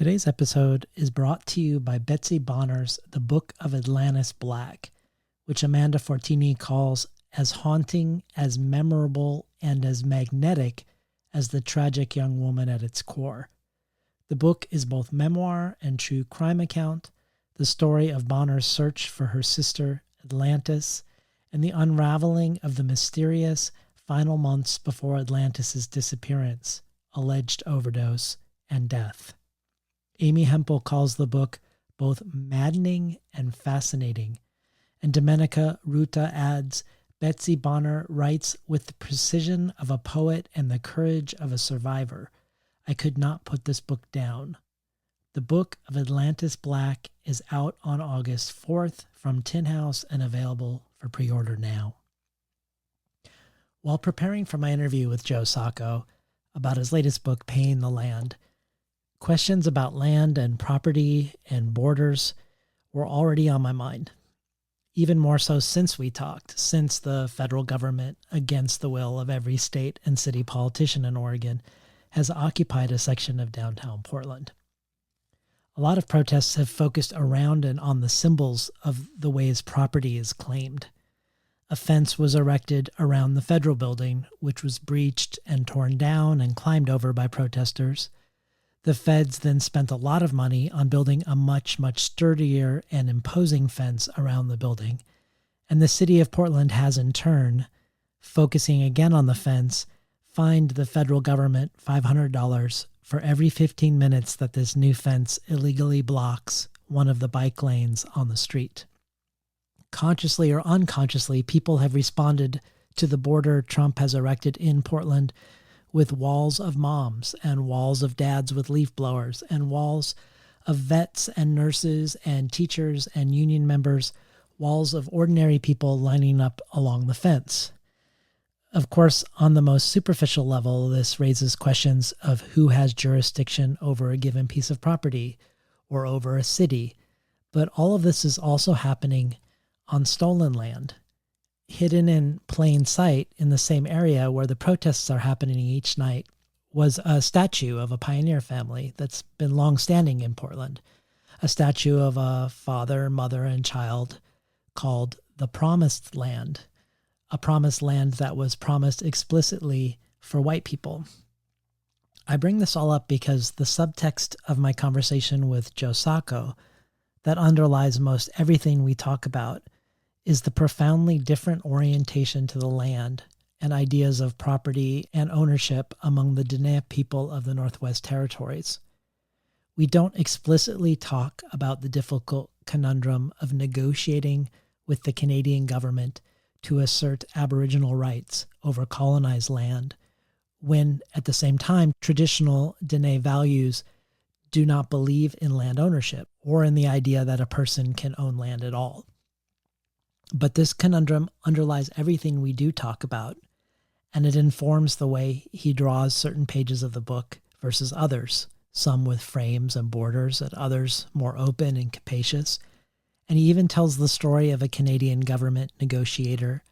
Today's episode is brought to you by Betsy Bonner's The Book of Atlantis Black, which Amanda Fortini calls as haunting, as memorable, and as magnetic as the tragic young woman at its core. The book is both memoir and true crime account, the story of Bonner's search for her sister Atlantis, and the unraveling of the mysterious final months before Atlantis' disappearance, alleged overdose, and death. Amy Hempel calls the book both maddening and fascinating, and Domenica Ruta adds, Betsy Bonner writes with the precision of a poet and the courage of a survivor. I could not put this book down. The Book of Atlantis Black is out on August 4th from Tin House and available for pre-order now. While preparing for my interview with Joe Sacco about his latest book, Paying the Land, questions about land and property and borders were already on my mind. Even more so since we talked, since the federal government, against the will of every state and city politician in Oregon, has occupied a section of downtown Portland. A lot of protests have focused around and on the symbols of the ways property is claimed. A fence was erected around the federal building, which was breached and torn down and climbed over by protesters. The feds then spent a lot of money on building a much, much sturdier and imposing fence around the building. And the city of Portland has in turn, focusing again on the fence, fined the federal government $500 for every 15 minutes that this new fence illegally blocks one of the bike lanes on the street. Consciously or unconsciously, people have responded to the border Trump has erected in Portland with walls of moms and walls of dads with leaf blowers and walls of vets and nurses and teachers and union members, walls of ordinary people lining up along the fence. Of course, on the most superficial level, this raises questions of who has jurisdiction over a given piece of property or over a city. But all of this is also happening on stolen land, hidden in plain sight in the same area where the protests are happening each night was a statue of a pioneer family that's been long-standing in Portland, a statue of a father, mother, and child called the Promised Land, a promised land that was promised explicitly for white people. I bring this all up because the subtext of my conversation with Joe Sacco that underlies most everything we talk about is the profoundly different orientation to the land and ideas of property and ownership among the Dene people of the Northwest Territories. We don't explicitly talk about the difficult conundrum of negotiating with the Canadian government to assert Aboriginal rights over colonized land, when at the same time traditional Dene values do not believe in land ownership or in the idea that a person can own land at all. But this conundrum underlies everything we do talk about, and it informs the way he draws certain pages of the book versus others, some with frames and borders and others more open and capacious. And he even tells the story of a Canadian government negotiator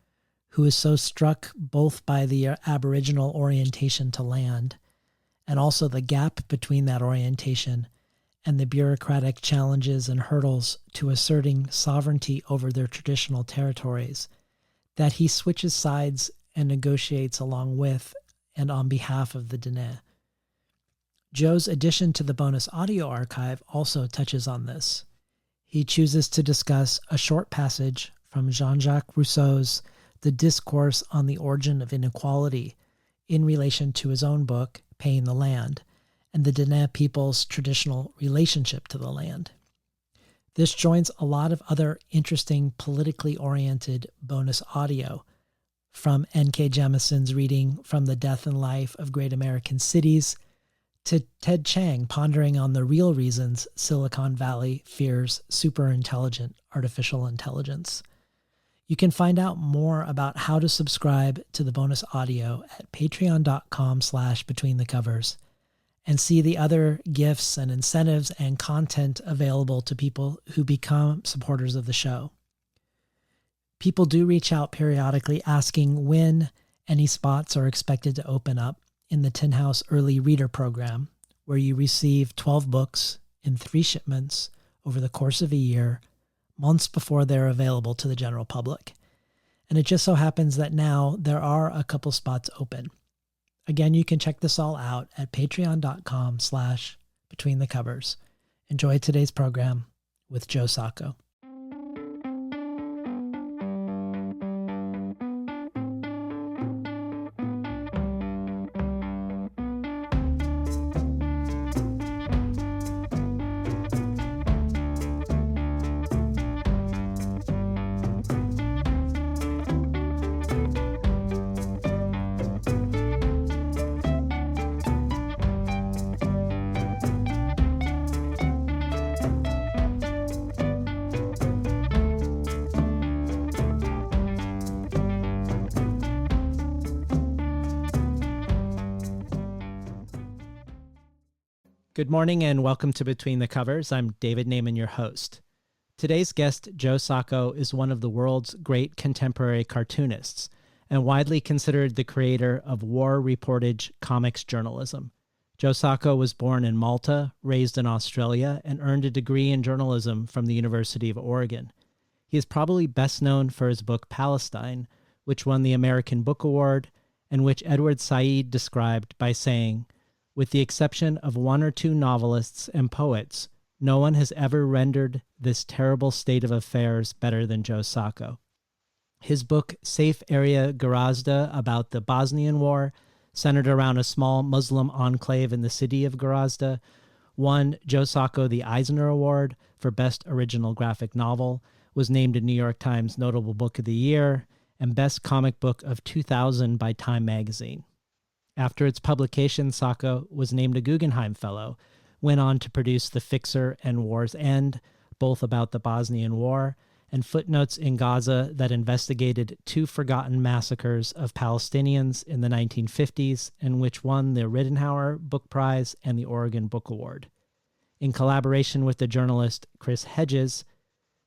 who is so struck both by the Aboriginal orientation to land and also the gap between that orientation and the bureaucratic challenges and hurdles to asserting sovereignty over their traditional territories, that he switches sides and negotiates along with and on behalf of the Dene. Joe's addition to the bonus audio archive also touches on this. He chooses to discuss a short passage from Jean-Jacques Rousseau's The Discourse on the Origin of Inequality in relation to his own book, Paying the Land, and the Dene people's traditional relationship to the land. This joins a lot of other interesting politically oriented bonus audio, from N.K. Jemison's reading From the Death and Life of Great American Cities to Ted Chiang pondering on the real reasons Silicon Valley fears superintelligent artificial intelligence. You can find out more about how to subscribe to the bonus audio at patreon.com/betweenthecovers and see the other gifts and incentives and content available to people who become supporters of the show. People do reach out periodically asking when any spots are expected to open up in the Tin House Early Reader Program, where you receive 12 books in 3 shipments over the course of a year, months before they're available to the general public. And it just so happens that now there are a couple spots open. Again, you can check this all out at patreon.com/betweenthecovers. Enjoy today's program with Joe Sacco. Good morning and welcome to Between the Covers. I'm David Naiman, your host. Today's guest, Joe Sacco, is one of the world's great contemporary cartoonists and widely considered the creator of war reportage comics journalism. Joe Sacco was born in Malta, raised in Australia, and earned a degree in journalism from the University of Oregon. He is probably best known for his book Palestine, which won the American Book Award, and which Edward Said described by saying, "With the exception of 1 or 2 novelists and poets, no one has ever rendered this terrible state of affairs better than Joe Sacco." His book, Safe Area Gorazde, about the Bosnian War, centered around a small Muslim enclave in the city of Gorazde, won Joe Sacco the Eisner Award for Best Original Graphic Novel, was named a New York Times Notable Book of the Year, and Best Comic Book of 2000 by Time Magazine. After its publication, Sacco was named a Guggenheim Fellow, went on to produce The Fixer and War's End, both about the Bosnian War, and Footnotes in Gaza that investigated 2 forgotten massacres of Palestinians in the 1950s, and which won the Rittenhauer Book Prize and the Oregon Book Award. In collaboration with the journalist Chris Hedges,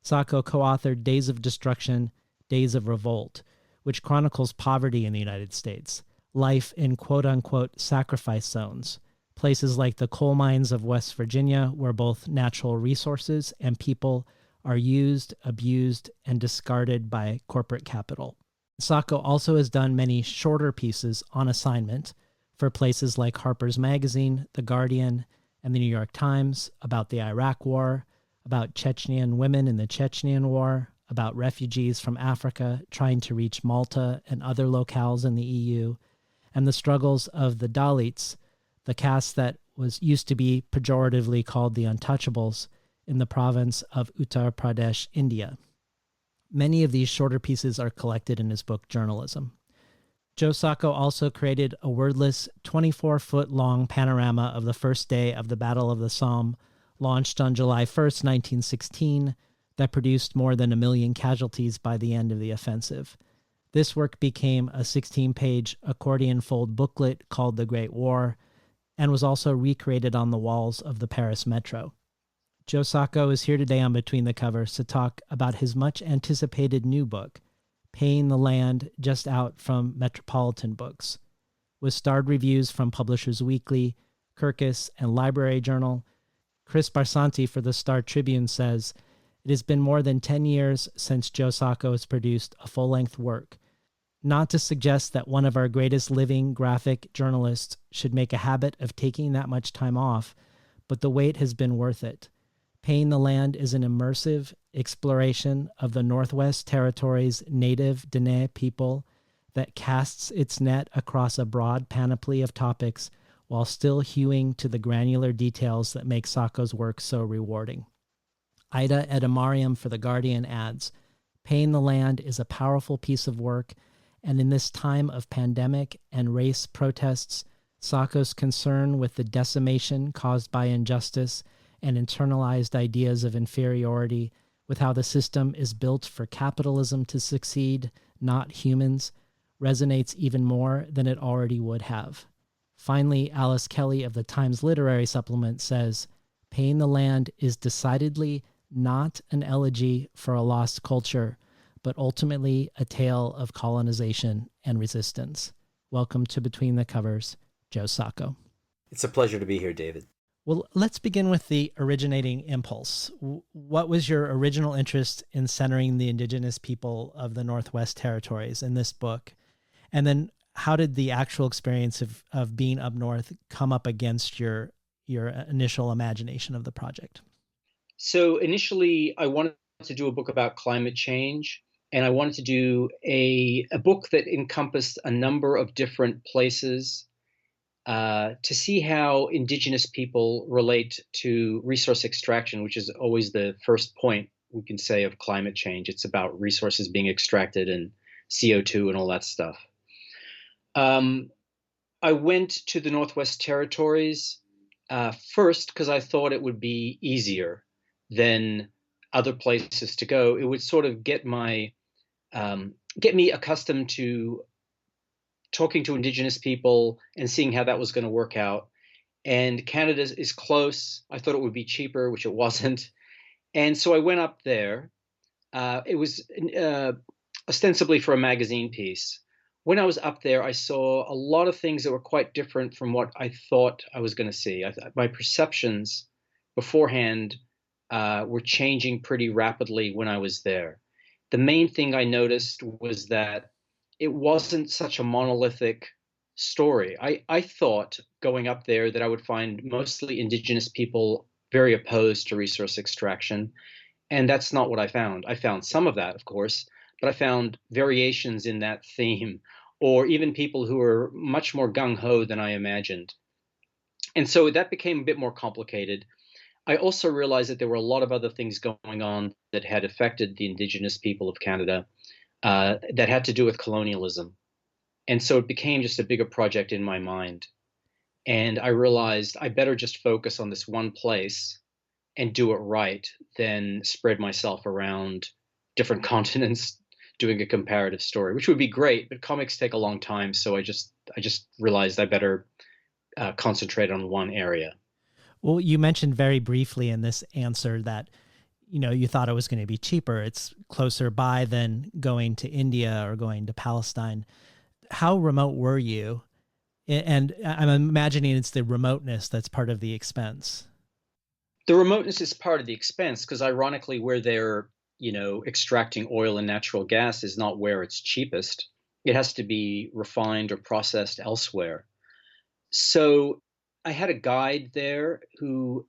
Sacco co-authored Days of Destruction, Days of Revolt, which chronicles poverty in the United States, life in quote-unquote sacrifice zones, places like the coal mines of West Virginia where both natural resources and people are used, abused, and discarded by corporate capital. Sacco also has done many shorter pieces on assignment for places like Harper's Magazine, The Guardian, and the New York Times about the Iraq War, about Chechnyan women in the Chechnyan War, about refugees from Africa trying to reach Malta and other locales in the EU, and the struggles of the Dalits, the caste that used to be pejoratively called the Untouchables, in the province of Uttar Pradesh, India. Many of these shorter pieces are collected in his book Journalism. Joe Sacco also created a wordless 24-foot-long panorama of the first day of the Battle of the Somme, launched on July 1st, 1916, that produced more than 1 million casualties by the end of the offensive. This work became a 16-page accordion fold booklet called The Great War, and was also recreated on the walls of the Paris Metro. Joe Sacco is here today on Between the Covers to talk about his much-anticipated new book, Paying the Land, just out from Metropolitan Books. With starred reviews from Publishers Weekly, Kirkus, and Library Journal, Chris Barsanti for the Star Tribune says, "It has been more than 10 years since Joe Sacco has produced a full-length work. Not to suggest that one of our greatest living graphic journalists should make a habit of taking that much time off, but the wait has been worth it. Paying the Land is an immersive exploration of the Northwest Territories' native Dene people that casts its net across a broad panoply of topics while still hewing to the granular details that make Sacco's work so rewarding." Ida Edamariam for The Guardian adds, "Paying the Land is a powerful piece of work, and in this time of pandemic and race protests, Sacco's concern with the decimation caused by injustice and internalized ideas of inferiority, with how the system is built for capitalism to succeed, not humans, resonates even more than it already would have." Finally, Alice Kelly of the Times Literary Supplement says, "Paying the Land is decidedly not an elegy for a lost culture, but ultimately a tale of colonization and resistance." Welcome to Between the Covers, Joe Sacco. It's a pleasure to be here, David. Well, let's begin with the originating impulse. What was your original interest in centering the indigenous people of the Northwest Territories in this book? And then how did the actual experience of being up north come up against your initial imagination of the project? So initially, I wanted to do a book about climate change, and I wanted to do a book that encompassed a number of different places to see how indigenous people relate to resource extraction, which is always the first point we can say of climate change. It's about resources being extracted and CO2 and all that stuff. Um, I went to the Northwest Territories first because I thought it would be easier than other places to go. It would sort of get me accustomed to talking to Indigenous people and seeing how that was going to work out. And Canada is close. I thought it would be cheaper, which it wasn't. And so I went up there. It was ostensibly for a magazine piece. When I was up there, I saw a lot of things that were quite different from what I thought I was going to see. My perceptions beforehand were changing pretty rapidly when I was there. The main thing I noticed was that it wasn't such a monolithic story. I thought going up there that I would find mostly indigenous people very opposed to resource extraction, and that's not what I found. I found some of that, of course, but I found variations in that theme, or even people who were much more gung ho than I imagined. And so that became a bit more complicated. I also realized that there were a lot of other things going on that had affected the Indigenous people of Canada that had to do with colonialism. And so it became just a bigger project in my mind. And I realized I better just focus on this one place and do it right than spread myself around different continents doing a comparative story, which would be great, but comics take a long time. So I just realized I better concentrate on one area. Well, you mentioned very briefly in this answer that you thought it was going to be cheaper. It's closer by than going to India or going to Palestine. How remote were you? And I'm imagining it's the remoteness that's part of the expense. The remoteness is part of the expense because ironically, where they're extracting oil and natural gas is not where it's cheapest. It has to be refined or processed elsewhere. So I had a guide there who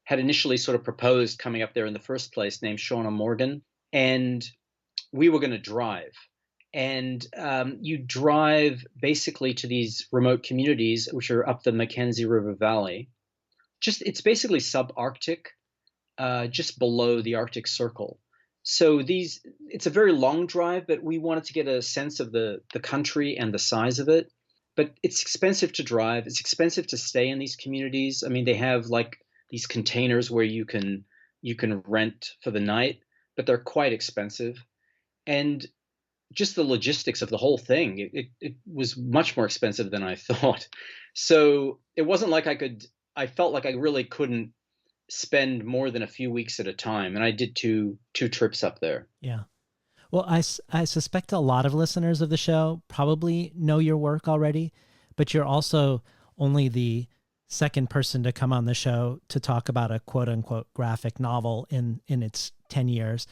had initially sort of proposed coming up there in the first place, named Shauna Morgan, and we were going to drive. And you drive basically to these remote communities, which are up the Mackenzie River Valley. It's basically subarctic, just below the Arctic Circle. So it's a very long drive, but we wanted to get a sense of the country and the size of it. But it's expensive to drive. It's expensive to stay in these communities. I mean, they have like these containers where you can rent for the night, but they're quite expensive. And just the logistics of the whole thing, it was much more expensive than I thought. So it wasn't like I felt like I really couldn't spend more than a few weeks at a time. And I did two trips up there. Yeah. Well, I suspect a lot of listeners of the show probably know your work already, but you're also only the second person to come on the show to talk about a quote unquote graphic novel in its 10 years.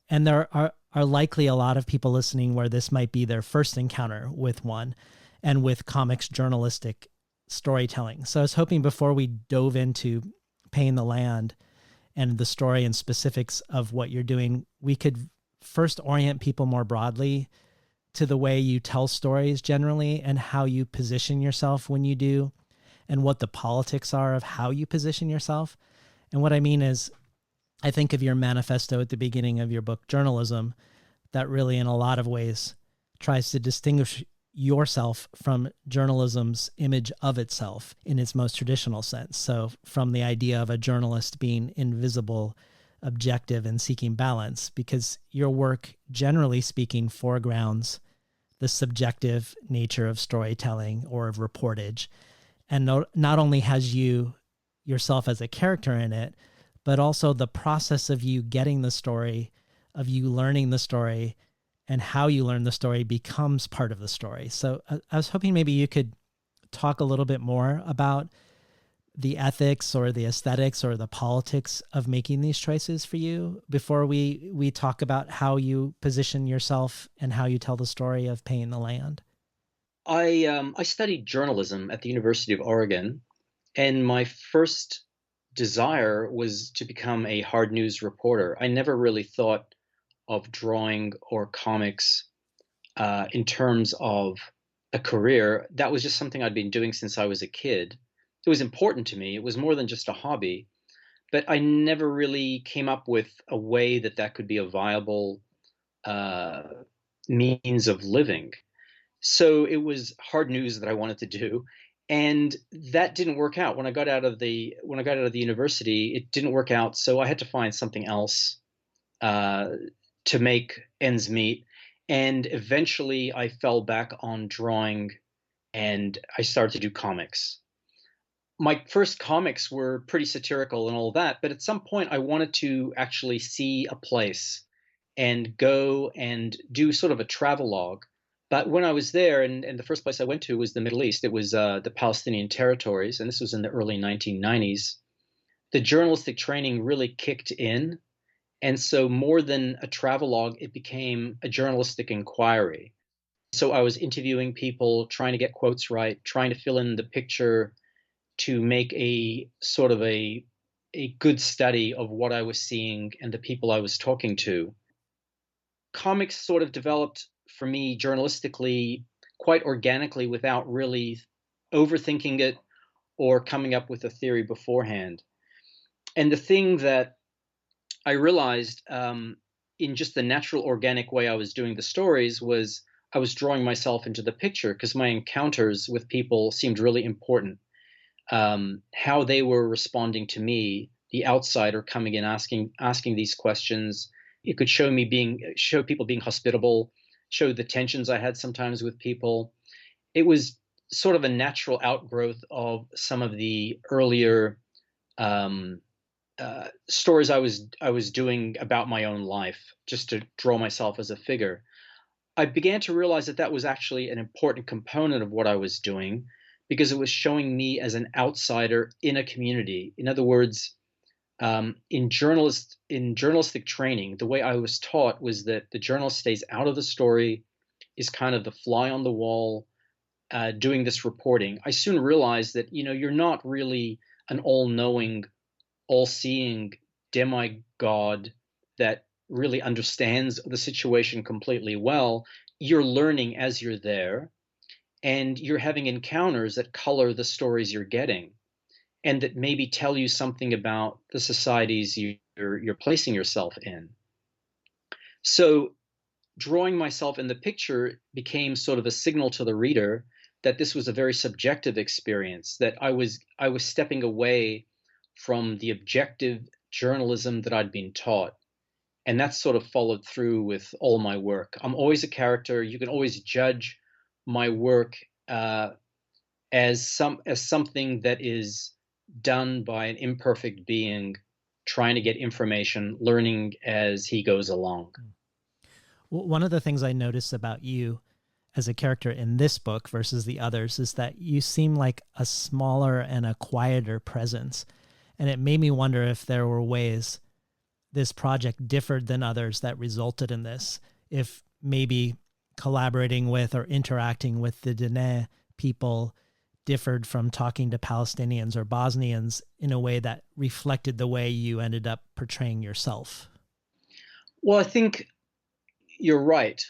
And there are likely a lot of people listening where this might be their first encounter with one and with comics journalistic storytelling. So I was hoping before we dove into Paying the Land and the story and specifics of what you're doing, we could first orient people more broadly to the way you tell stories generally and how you position yourself when you do, and what the politics are of how you position yourself. And what I mean is, I think of your manifesto at the beginning of your book, Journalism, that really in a lot of ways tries to distinguish yourself from journalism's image of itself in its most traditional sense. So from the idea of a journalist being invisible, objective, and seeking balance, because your work, generally speaking, foregrounds the subjective nature of storytelling or of reportage. And not only has you yourself as a character in it, but also the process of you getting the story, of you learning the story, and how you learn the story becomes part of the story. So I was hoping maybe you could talk a little bit more about the ethics or the aesthetics or the politics of making these choices for you before we talk about how you position yourself and how you tell the story of Paying the Land? I studied journalism at the University of Oregon, and my first desire was to become a hard news reporter. I never really thought of drawing or comics in terms of a career. That was just something I'd been doing since I was a kid. It was important to me. It was more than just a hobby, but I never really came up with a way that that could be a viable uh, means of living. So it was hard news that I wanted to do, and that didn't work out. When I got out of the university, it didn't work out. So I had to find something else uh, to make ends meet. And eventually, I fell back on drawing, and I started to do comics. My first comics were pretty satirical and all that, but at some point, I wanted to actually see a place and go and do sort of a travelogue. But when I was there, and the first place I went to was the Middle East. It was the Palestinian territories, and this was in the early 1990s. The journalistic training really kicked in, and so more than a travelogue, it became a journalistic inquiry. So I was interviewing people, trying to get quotes right, trying to fill in the picture to make a sort of a good study of what I was seeing and the people I was talking to. Comics sort of developed for me journalistically quite organically without really overthinking it or coming up with a theory beforehand. And the thing that I realized in just the natural, organic way I was doing the stories was I was drawing myself into the picture because my encounters with people seemed really important. How they were responding to me, the outsider coming in asking these questions. It could show people being hospitable, show the tensions I had sometimes with people. It was sort of a natural outgrowth of some of the earlier um, stories I was doing about my own life, just to draw myself as a figure. I began to realize that that was actually an important component of what I was doing because it was showing me as an outsider in a community. In other words, in journalistic training, the way I was taught was that the journalist stays out of the story, is kind of the fly on the wall, doing this reporting. I soon realized that you're not really an all-knowing, all-seeing demigod that really understands the situation completely well. You're learning as you're there, and you're having encounters that color the stories you're getting and that maybe tell you something about the societies you're placing yourself in. So drawing myself in the picture became sort of a signal to the reader that this was a very subjective experience, that I was stepping away from the objective journalism that I'd been taught. And that's sort of followed through with all my work. I'm always a character. You can always judge my work as something that is done by an imperfect being trying to get information, learning as he goes along. One of the things I noticed about you as a character in this book versus the others is that you seem like a smaller and a quieter presence. And it made me wonder if there were ways this project differed than others that resulted in this. If maybe collaborating with or interacting with the Dene people differed from talking to Palestinians or Bosnians in a way that reflected the way you ended up portraying yourself. Well, I think you're right.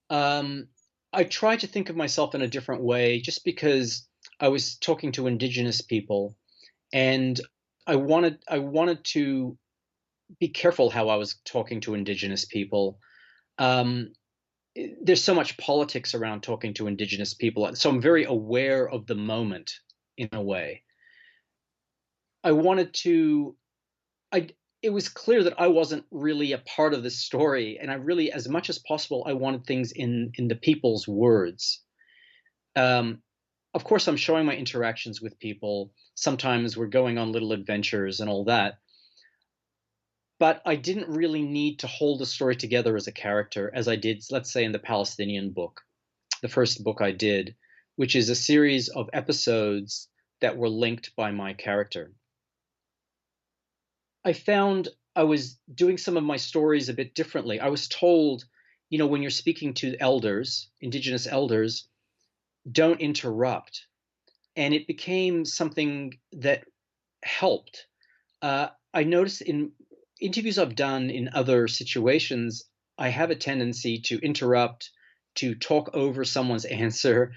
I try to think of myself in a different way just because I was talking to indigenous people, and I wanted to be careful how I was talking to indigenous people. Um, there's so much politics around talking to indigenous people, so I'm very aware of the moment in a way. I wanted to I It was clear that I wasn't really a part of this story, and I really, as much as possible, I wanted things in the people's words. Um, of course, I'm showing my interactions with people. Sometimes we're going on little adventures and all that, but I didn't really need to hold the story together as a character, as I did, let's say, in the Palestinian book, the first book I did, which is a series of episodes that were linked by my character. I found I was doing some of my stories a bit differently. I was told, when you're speaking to elders, indigenous elders, don't interrupt. And it became something that helped. I noticed in interviews I've done in other situations, I have a tendency to interrupt, to talk over someone's answer.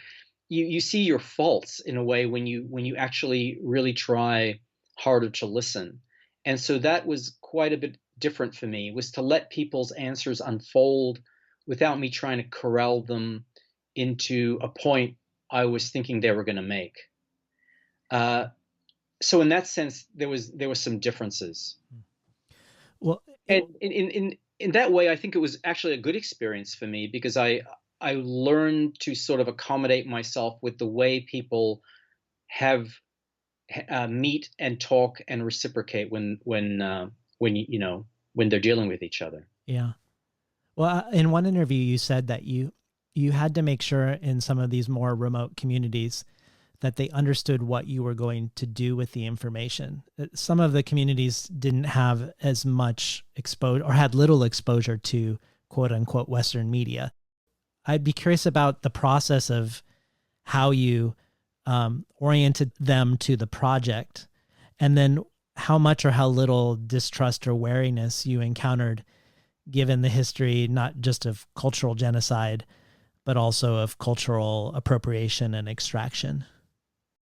You see your faults in a way when you actually really try harder to listen. And so that was quite a bit different for me, was to let people's answers unfold without me trying to corral them into a point I was thinking they were going to make. So in that sense, there was some differences. Well, And in that way, I think it was actually a good experience for me, because I learned to sort of accommodate myself with the way people have meet and talk and reciprocate when they're dealing with each other. yeah. Well, in one interview, you said that you had to make sure in some of these more remote communities that they understood what you were going to do with the information. Some of the communities didn't have as much exposure, or had little exposure to quote unquote Western media. I'd be curious about the process of how you oriented them to the project, and then how much or how little distrust or wariness you encountered given the history, not just of cultural genocide, but also of cultural appropriation and extraction.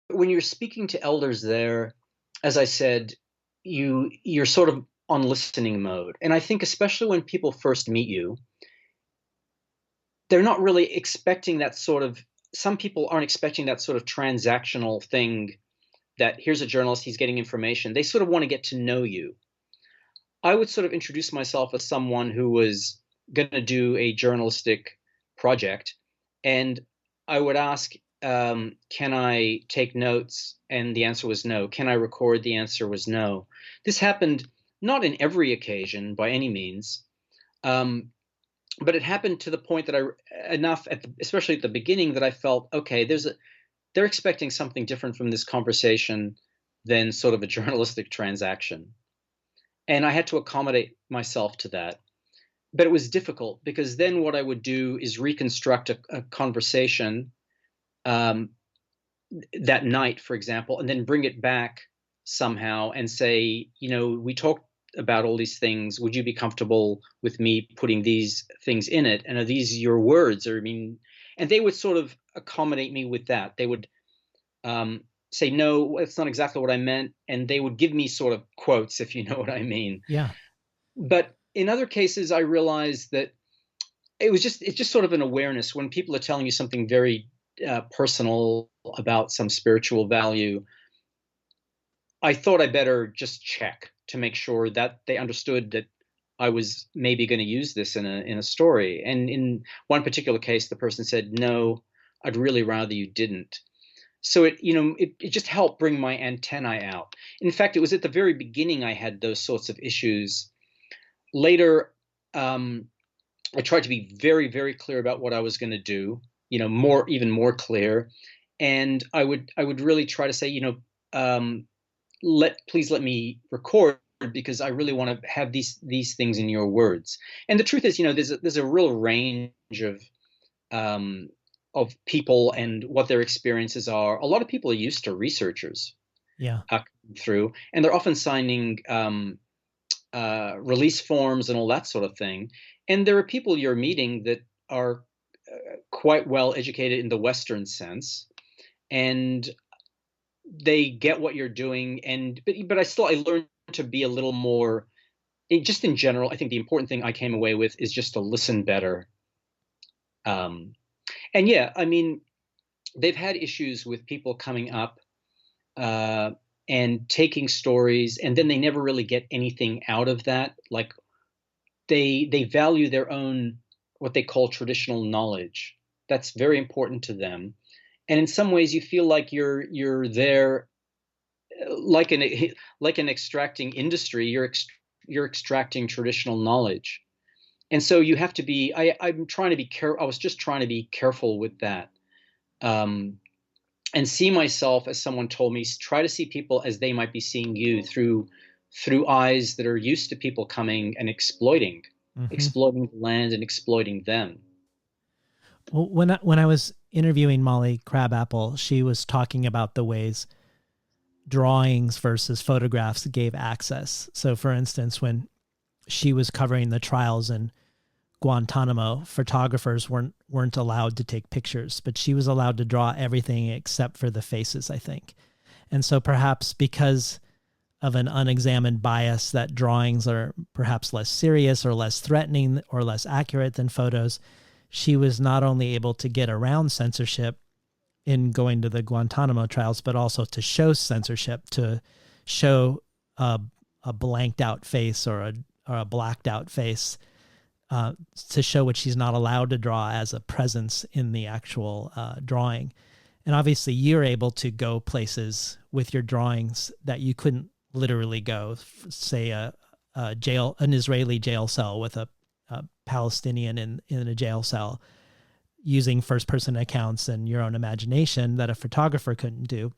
When you're speaking to elders there, as I said, you're sort of on listening mode. And I think especially when people first meet you, they're not really expecting that sort of, some people aren't expecting that sort of transactional thing, that here's a journalist, he's getting information. They sort of want to get to know you. I would sort of introduce myself as someone who was going to do a journalistic project, and I would ask, can I take notes? And the answer was no. Can I record? The answer was no. This happened not in every occasion by any means, but it happened to the point that especially at the beginning, that I felt, okay, they're expecting something different from this conversation than sort of a journalistic transaction. And I had to accommodate myself to that. But it was difficult, because then what I would do is reconstruct a conversation that night, for example, and then bring it back somehow and say, we talked about all these things. Would you be comfortable with me putting these things in it? And are these your words? And they would sort of accommodate me with that. They would say, no, that's not exactly what I meant. And they would give me sort of quotes, if you know what I mean. Yeah. But in other cases, I realized that it's just sort of an awareness when people are telling you something very personal about some spiritual value. I thought I better just check to make sure that they understood that I was maybe going to use this in a story. And in one particular case, the person said, no, I'd really rather you didn't. So it just helped bring my antennae out. In fact, it was at the very beginning I had those sorts of issues. Later, I tried to be very, very clear about what I was going to do, even more clear. And I would really try to say, please let me record, because I really want to have these things in your words. And the truth is, there's a real range of people and what their experiences are. A lot of people are used to researchers, through, and they're often signing release forms and all that sort of thing. And there are people you're meeting that are quite well educated in the Western sense, and they get what you're doing. But I learned to be a little more, just in general. I think the important thing I came away with is just to listen better. And yeah, they've had issues with people coming up and taking stories, and then they never really get anything out of that. Like they value their own, what they call traditional knowledge. That's very important to them. And in some ways, you feel like you're there, like an extracting industry. You're extracting traditional knowledge. And so you have to be, I'm trying to be careful. I was just trying to be careful with that. and see myself as someone told me, try to see people as they might be seeing you, through eyes that are used to people coming and exploiting Mm-hmm. exploiting the land and exploiting them. Well, when I was interviewing Molly Crabapple, she was talking about the ways drawings versus photographs gave access. So, for instance, when she was covering the trials in Guantanamo, photographers weren't allowed to take pictures, but she was allowed to draw everything except for the faces, I think. And so perhaps because of an unexamined bias that drawings are perhaps less serious or less threatening or less accurate than photos, she was not only able to get around censorship in going to the Guantanamo trials, but also to show censorship, to show a blanked out face or a blacked out face, to show what she's not allowed to draw as a presence in the actual drawing. And obviously you're able to go places with your drawings that you couldn't literally go, say an Israeli jail cell with a Palestinian in a jail cell, using first person accounts and your own imagination that a photographer couldn't do.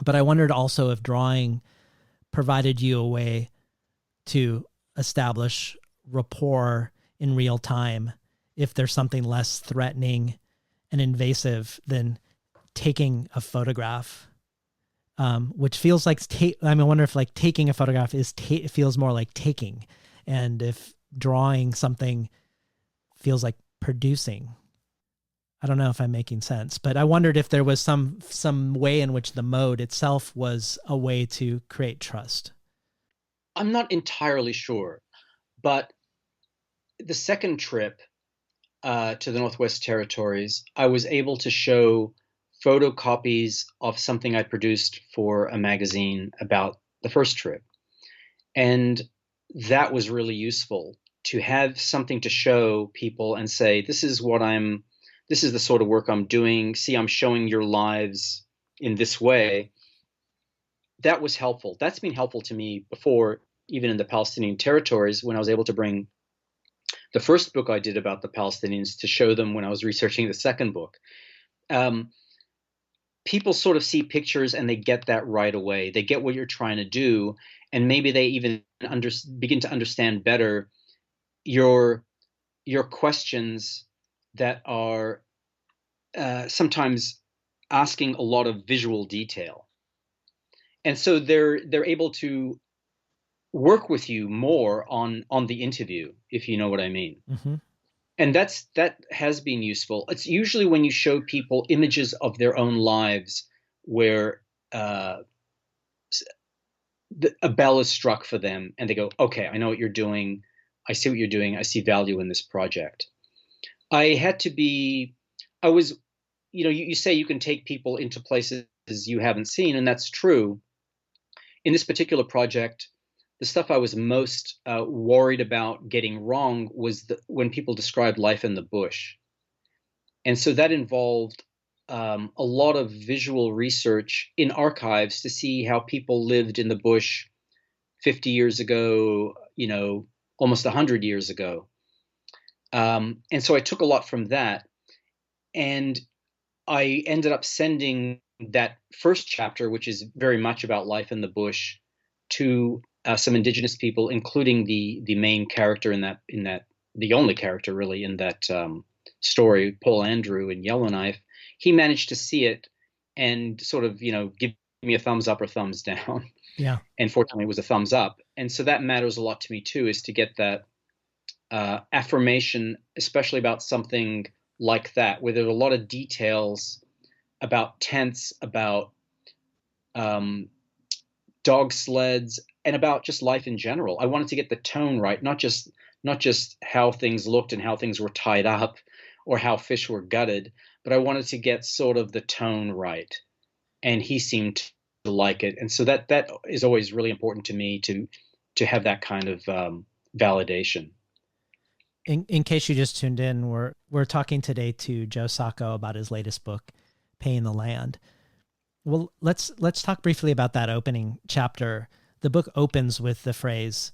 But I wondered also if drawing provided you a way to establish rapport in real time, if there's something less threatening and invasive than taking a photograph, which feels like, I wonder if like taking a photograph it feels more like taking, and if drawing something feels like producing. I don't know if I'm making sense, but I wondered if there was some way in which the mode itself was a way to create trust. I'm not entirely sure, but the second trip to the Northwest Territories, I was able to show photocopies of something I produced for a magazine about the first trip. And that was really useful, to have something to show people and say, this is the sort of work I'm doing. See, I'm showing your lives in this way. That was helpful. That's been helpful to me before, even in the Palestinian territories, when I was able to bring the first book I did about the Palestinians to show them when I was researching the second book. People sort of see pictures and they get that right away. They get what you're trying to do, and maybe they even begin to understand better your questions that are sometimes asking a lot of visual detail, and so they're able to work with you more on the interview, if you know what I mean. Mm-hmm. And that has been useful. It's usually when you show people images of their own lives where a bell is struck for them, and they go, okay, I know what you're doing. I see what you're doing. I see value in this project. I was, you say you can take people into places you haven't seen, and that's true. In this particular project, the stuff I was most worried about getting wrong was when people described life in the bush. And so that involved a lot of visual research in archives to see how people lived in the bush 50 years ago, almost 100 years ago. And so I took a lot from that. And I ended up sending that first chapter, which is very much about life in the bush, to some indigenous people, including the main character in that the only character really in that story, Paul Andrew in Yellowknife. He managed to see it and sort of give me a thumbs up or thumbs down. Yeah. And fortunately, it was a thumbs up. And so that matters a lot to me too, is to get that affirmation, especially about something like that, where there's a lot of details about tents, about dog sleds, and about just life in general. I wanted to get the tone right, not just how things looked and how things were tied up or how fish were gutted, but I wanted to get sort of the tone right. And he seemed to like it. And so that is always really important to me, to have that kind of validation. In case you just tuned in, we're talking today to Joe Sacco about his latest book, Paying the Land. Well, let's talk briefly about that opening chapter. The book opens with the phrase,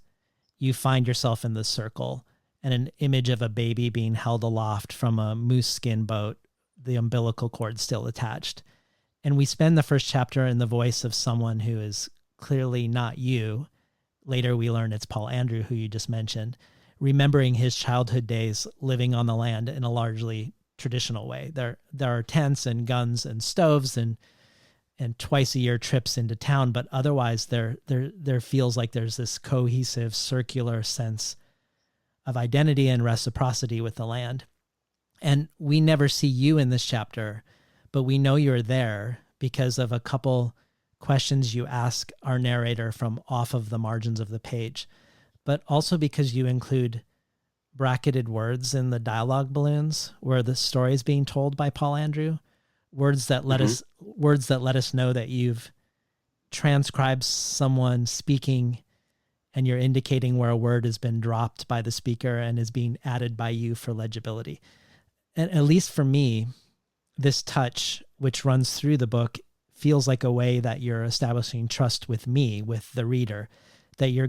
"You find yourself in the circle," and an image of a baby being held aloft from a moose skin boat, the umbilical cord still attached. And we spend the first chapter in the voice of someone who is clearly not you. Later, we learn it's Paul Andrew, who you just mentioned, remembering his childhood days living on the land in a largely traditional way. There are tents and guns and stoves and twice a year trips into town, but otherwise there feels like there's this cohesive circular sense of identity and reciprocity with the land. And we never see you in this chapter, but we know you're there because of a couple questions you ask our narrator from off of the margins of the page, but also because you include bracketed words in the dialogue balloons where the story is being told by Paul Andrew, words that let us know that you've transcribed someone speaking and you're indicating where a word has been dropped by the speaker and is being added by you for legibility. And at least for me, this touch, which runs through the book, feels like a way that you're establishing trust with me, with the reader, that you're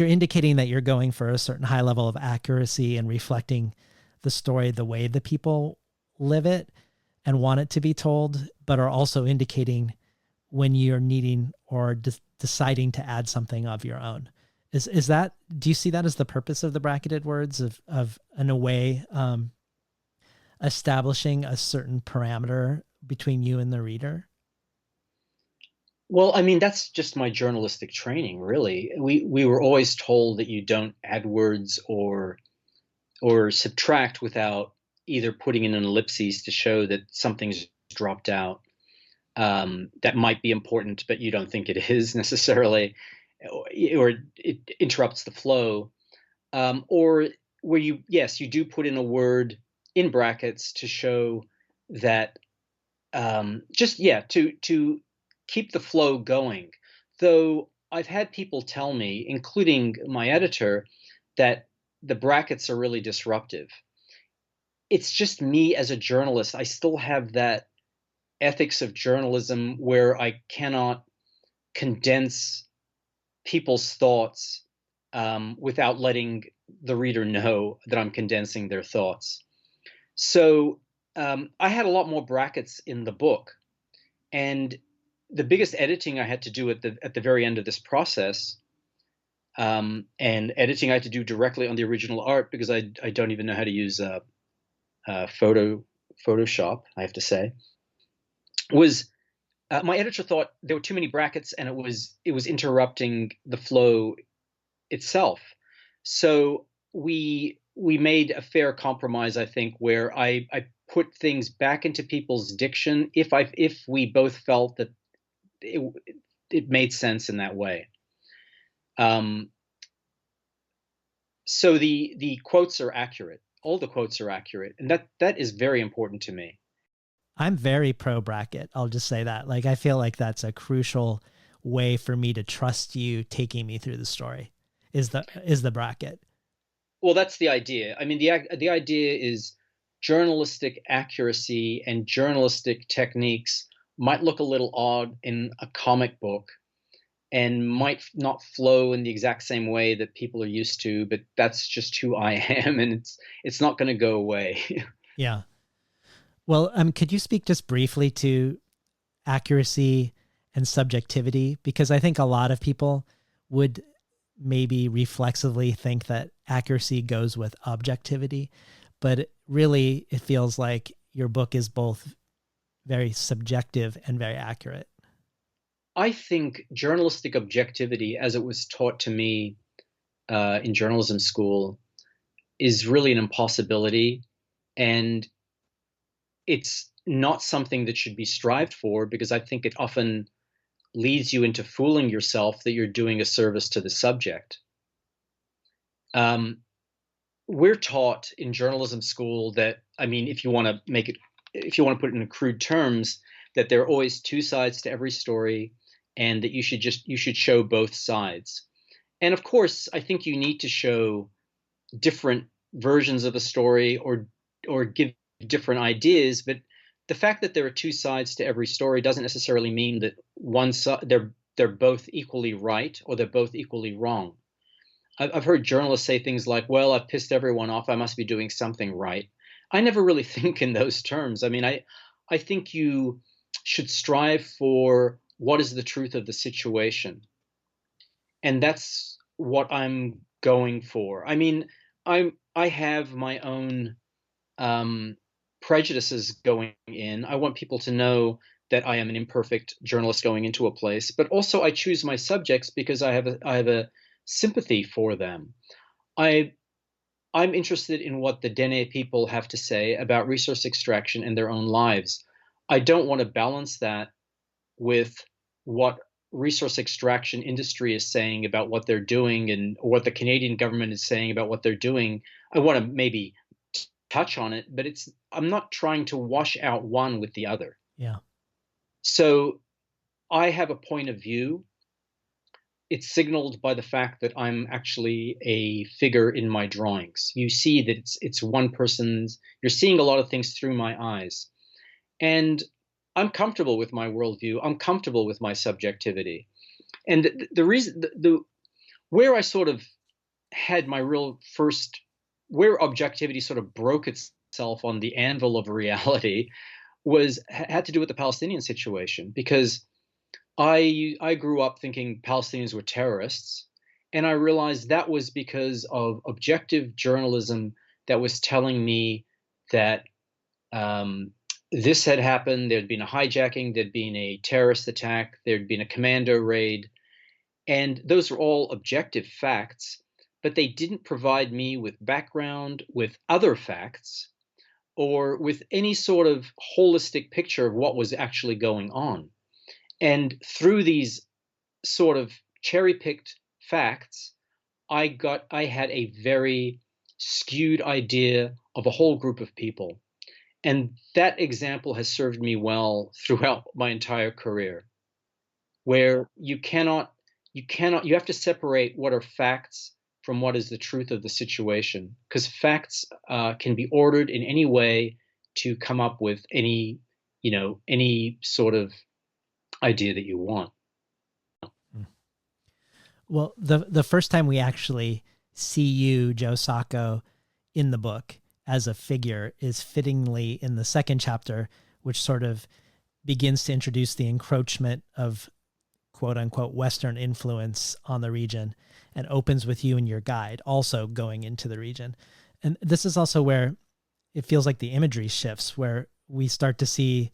indicating that you're going for a certain high level of accuracy and reflecting the story the way the people live it and want it to be told, but are also indicating when you're needing or deciding to add something of your own. Is that, do you see that as the purpose of the bracketed words of in a way, establishing a certain parameter between you and the reader? Well, I mean, that's just my journalistic training, really. We were always told that you don't add words or subtract without either putting in an ellipses to show that something's dropped out, that might be important, but you don't think it is necessarily, or it interrupts the flow, or where you do put in a word in brackets to show that, to keep the flow going. Though I've had people tell me, including my editor, that the brackets are really disruptive. It's just me as a journalist. I still have that ethics of journalism where I cannot condense people's thoughts without letting the reader know that I'm condensing their thoughts. So I had a lot more brackets in the book, and the biggest editing I had to do at the very end of this process, and editing I had to do directly on the original art because I don't even know how to use Photoshop, I have to say, was my editor thought there were too many brackets and it was interrupting the flow itself. So we made a fair compromise, I think, where I put things back into people's diction if we both felt that it made sense in that way. So the quotes are accurate. All the quotes are accurate, and that is very important to me. I'm very pro bracket. I'll just say that. Like, I feel like that's a crucial way for me to trust you taking me through the story is the bracket. Well, that's the idea. I mean, the idea is journalistic accuracy and journalistic techniques might look a little odd in a comic book and might not flow in the exact same way that people are used to, but that's just who I am, and it's not going to go away. Yeah. Well, could you speak just briefly to accuracy and subjectivity? Because I think a lot of people would maybe reflexively think that accuracy goes with objectivity, but really it feels like your book is both very subjective and very accurate. I think journalistic objectivity, as it was taught to me in journalism school, is really an impossibility, and it's not something that should be strived for, because I think it often leads you into fooling yourself that you're doing a service to the subject. We're taught in journalism school that, I mean, if you want to put it in crude terms, that there are always two sides to every story, and that you should show both sides. And of course, I think you need to show different versions of a story or give different ideas, but the fact that there are two sides to every story doesn't necessarily mean that one side they're both equally right or they're both equally wrong. I've heard journalists say things like, well, I've pissed everyone off, I must be doing something right. I never really think in those terms. I mean, I think you should strive for what is the truth of the situation. And that's what I'm going for. I mean, I have my own um, prejudices going in. I want people to know that I am an imperfect journalist going into a place, but also I choose my subjects because I have a sympathy for them. I I'm interested in what the Dene people have to say about resource extraction in their own lives. I don't want to balance that with what resource extraction industry is saying about what they're doing and what the Canadian government is saying about what they're doing. I want to maybe touch on it, but I'm not trying to wash out one with the other. Yeah. So I have a point of view. It's signaled by the fact that I'm actually a figure in my drawings. You see that it's one person's. You're seeing a lot of things through my eyes, and I'm comfortable with my worldview. I'm comfortable with my subjectivity, and the reason the where I sort of had my real first where objectivity sort of broke itself on the anvil of reality was had to do with the Palestinian situation because I grew up thinking Palestinians were terrorists, and I realized that was because of objective journalism that was telling me that um, this had happened. There'd been a hijacking, there'd been a terrorist attack, there'd been a commando raid, and those are all objective facts. But they didn't provide me with background, with other facts, or with any sort of holistic picture of what was actually going on. And through these sort of cherry-picked facts, I had a very skewed idea of a whole group of people. And that example has served me well throughout my entire career, where you have to separate what are facts from what is the truth of the situation, because facts can be ordered in any way to come up with any sort of idea that you want. Well, the first time we actually see you, Joe Sacco, in the book as a figure is fittingly in the second chapter, which sort of begins to introduce the encroachment of quote unquote Western influence on the region and opens with you and your guide also going into the region. And this is also where it feels like the imagery shifts, where we start to see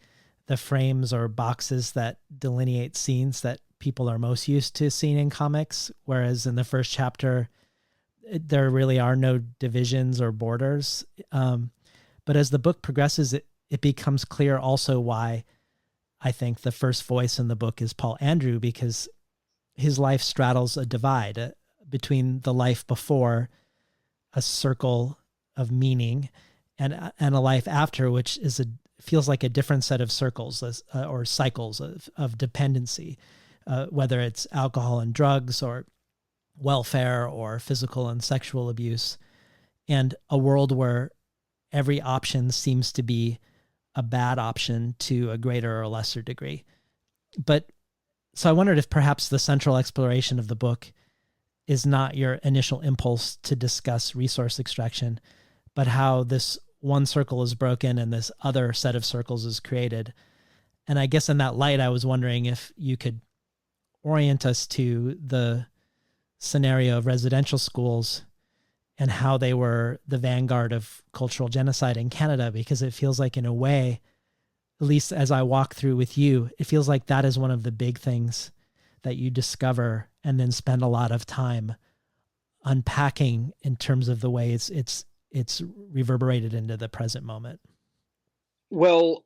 the frames or boxes that delineate scenes that people are most used to seeing in comics. Whereas in the first chapter, there really are no divisions or borders. But as the book progresses, it becomes clear also why I think the first voice in the book is Paul Andrew, because his life straddles a divide between the life before, a circle of meaning, and a life after, which feels like a different set of circles or cycles of dependency, whether it's alcohol and drugs or welfare or physical and sexual abuse, and a world where every option seems to be a bad option to a greater or lesser degree. But so I wondered if perhaps the central exploration of the book is not your initial impulse to discuss resource extraction, but how this one circle is broken and this other set of circles is created. And I guess in that light, I was wondering if you could orient us to the scenario of residential schools and how they were the vanguard of cultural genocide in Canada, because it feels like in a way, at least as I walk through with you, it feels like that is one of the big things that you discover and then spend a lot of time unpacking in terms of the way it's reverberated into the present moment. Well,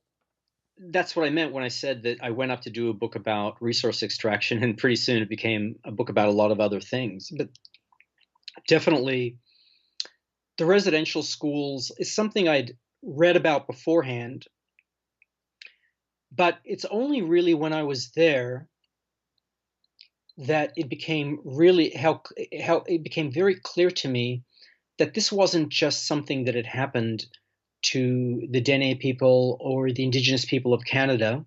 that's what I meant when I said that I went up to do a book about resource extraction, and pretty soon it became a book about a lot of other things. But definitely, the residential schools is something I'd read about beforehand, but it's only really when I was there that it became really how it became very clear to me that this wasn't just something that had happened to the Dene people or the Indigenous people of Canada.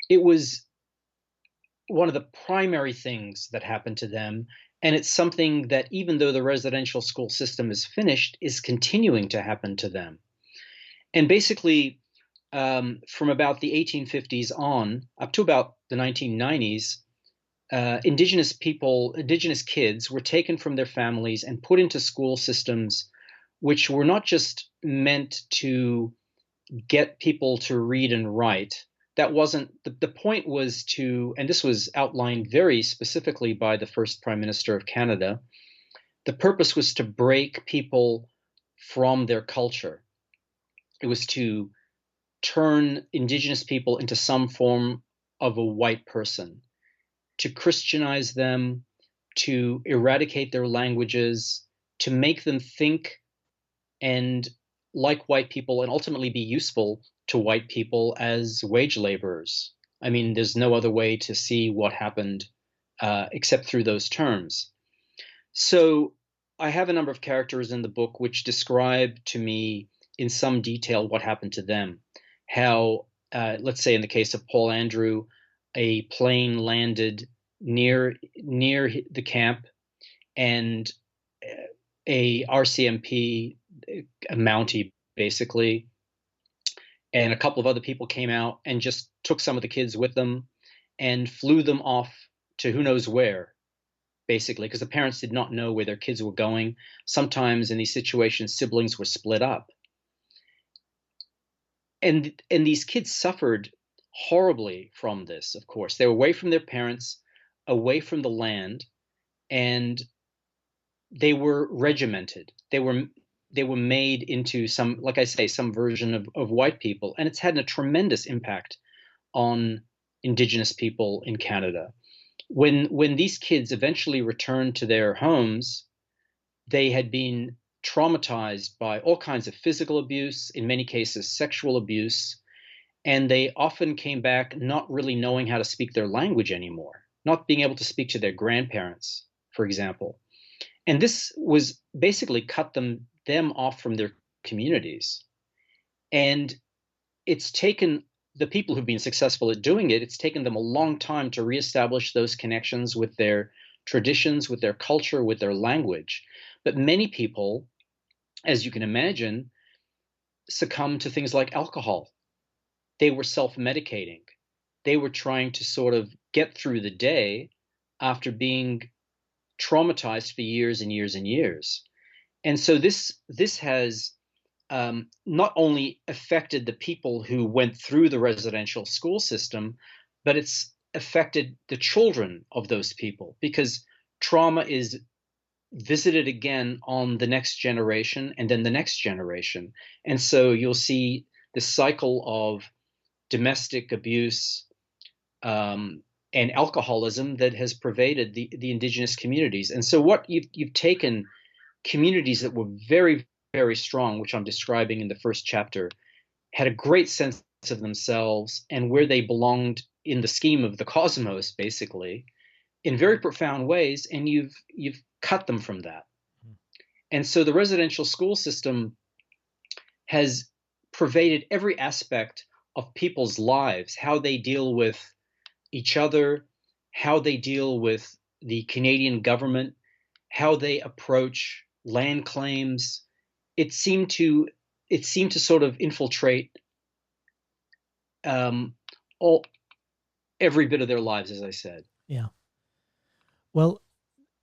It was one of the primary things that happened to them. And it's something that, even though the residential school system is finished, is continuing to happen to them. And basically, from about the 1850s on up to about the 1990s, indigenous people, indigenous kids were taken from their families and put into school systems which were not just meant to get people to read and write. That wasn't the point was to, and this was outlined very specifically by the first Prime Minister of Canada, the purpose was to break people from their culture. It was to turn indigenous people into some form of a white person, to Christianize them, to eradicate their languages, to make them think and like white people and ultimately be useful to white people as wage laborers. I mean, there's no other way to see what happened except through those terms. So I have a number of characters in the book which describe to me in some detail what happened to them. How, let's say in the case of Paul Andrew, a plane landed near the camp, and a RCMP, a Mountie basically, and a couple of other people came out and just took some of the kids with them and flew them off to who knows where, basically, because the parents did not know where their kids were going. Sometimes in these situations, siblings were split up. And these kids suffered horribly from this, of course. They were away from their parents, away from the land, and they were regimented. They were made into some, like I say, some version of white people. And it's had a tremendous impact on Indigenous people in Canada. When these kids eventually returned to their homes, they had been traumatized by all kinds of physical abuse, in many cases sexual abuse, and they often came back not really knowing how to speak their language anymore, not being able to speak to their grandparents, for example. And this was basically cut them off from their communities. And it's taken the people who've been successful at doing it, it's taken them a long time to reestablish those connections with their traditions, with their culture, with their language. But many people, as you can imagine, succumb to things like alcohol. They were self-medicating. They were trying to sort of get through the day after being traumatized for years and years and years. And so this has not only affected the people who went through the residential school system, but it's affected the children of those people, because trauma is visited again on the next generation and then the next generation. And so you'll see the cycle of domestic abuse and alcoholism that has pervaded the Indigenous communities. And so what you've taken communities that were very, very strong, which I'm describing in the first chapter, had a great sense of themselves and where they belonged in the scheme of the cosmos, basically, in very profound ways, and you've cut them from that. And so the residential school system has pervaded every aspect of people's lives, how they deal with each other, how they deal with the Canadian government, how they approach land claims. It seemed to sort of infiltrate every bit of their lives, as I said. Yeah. Well,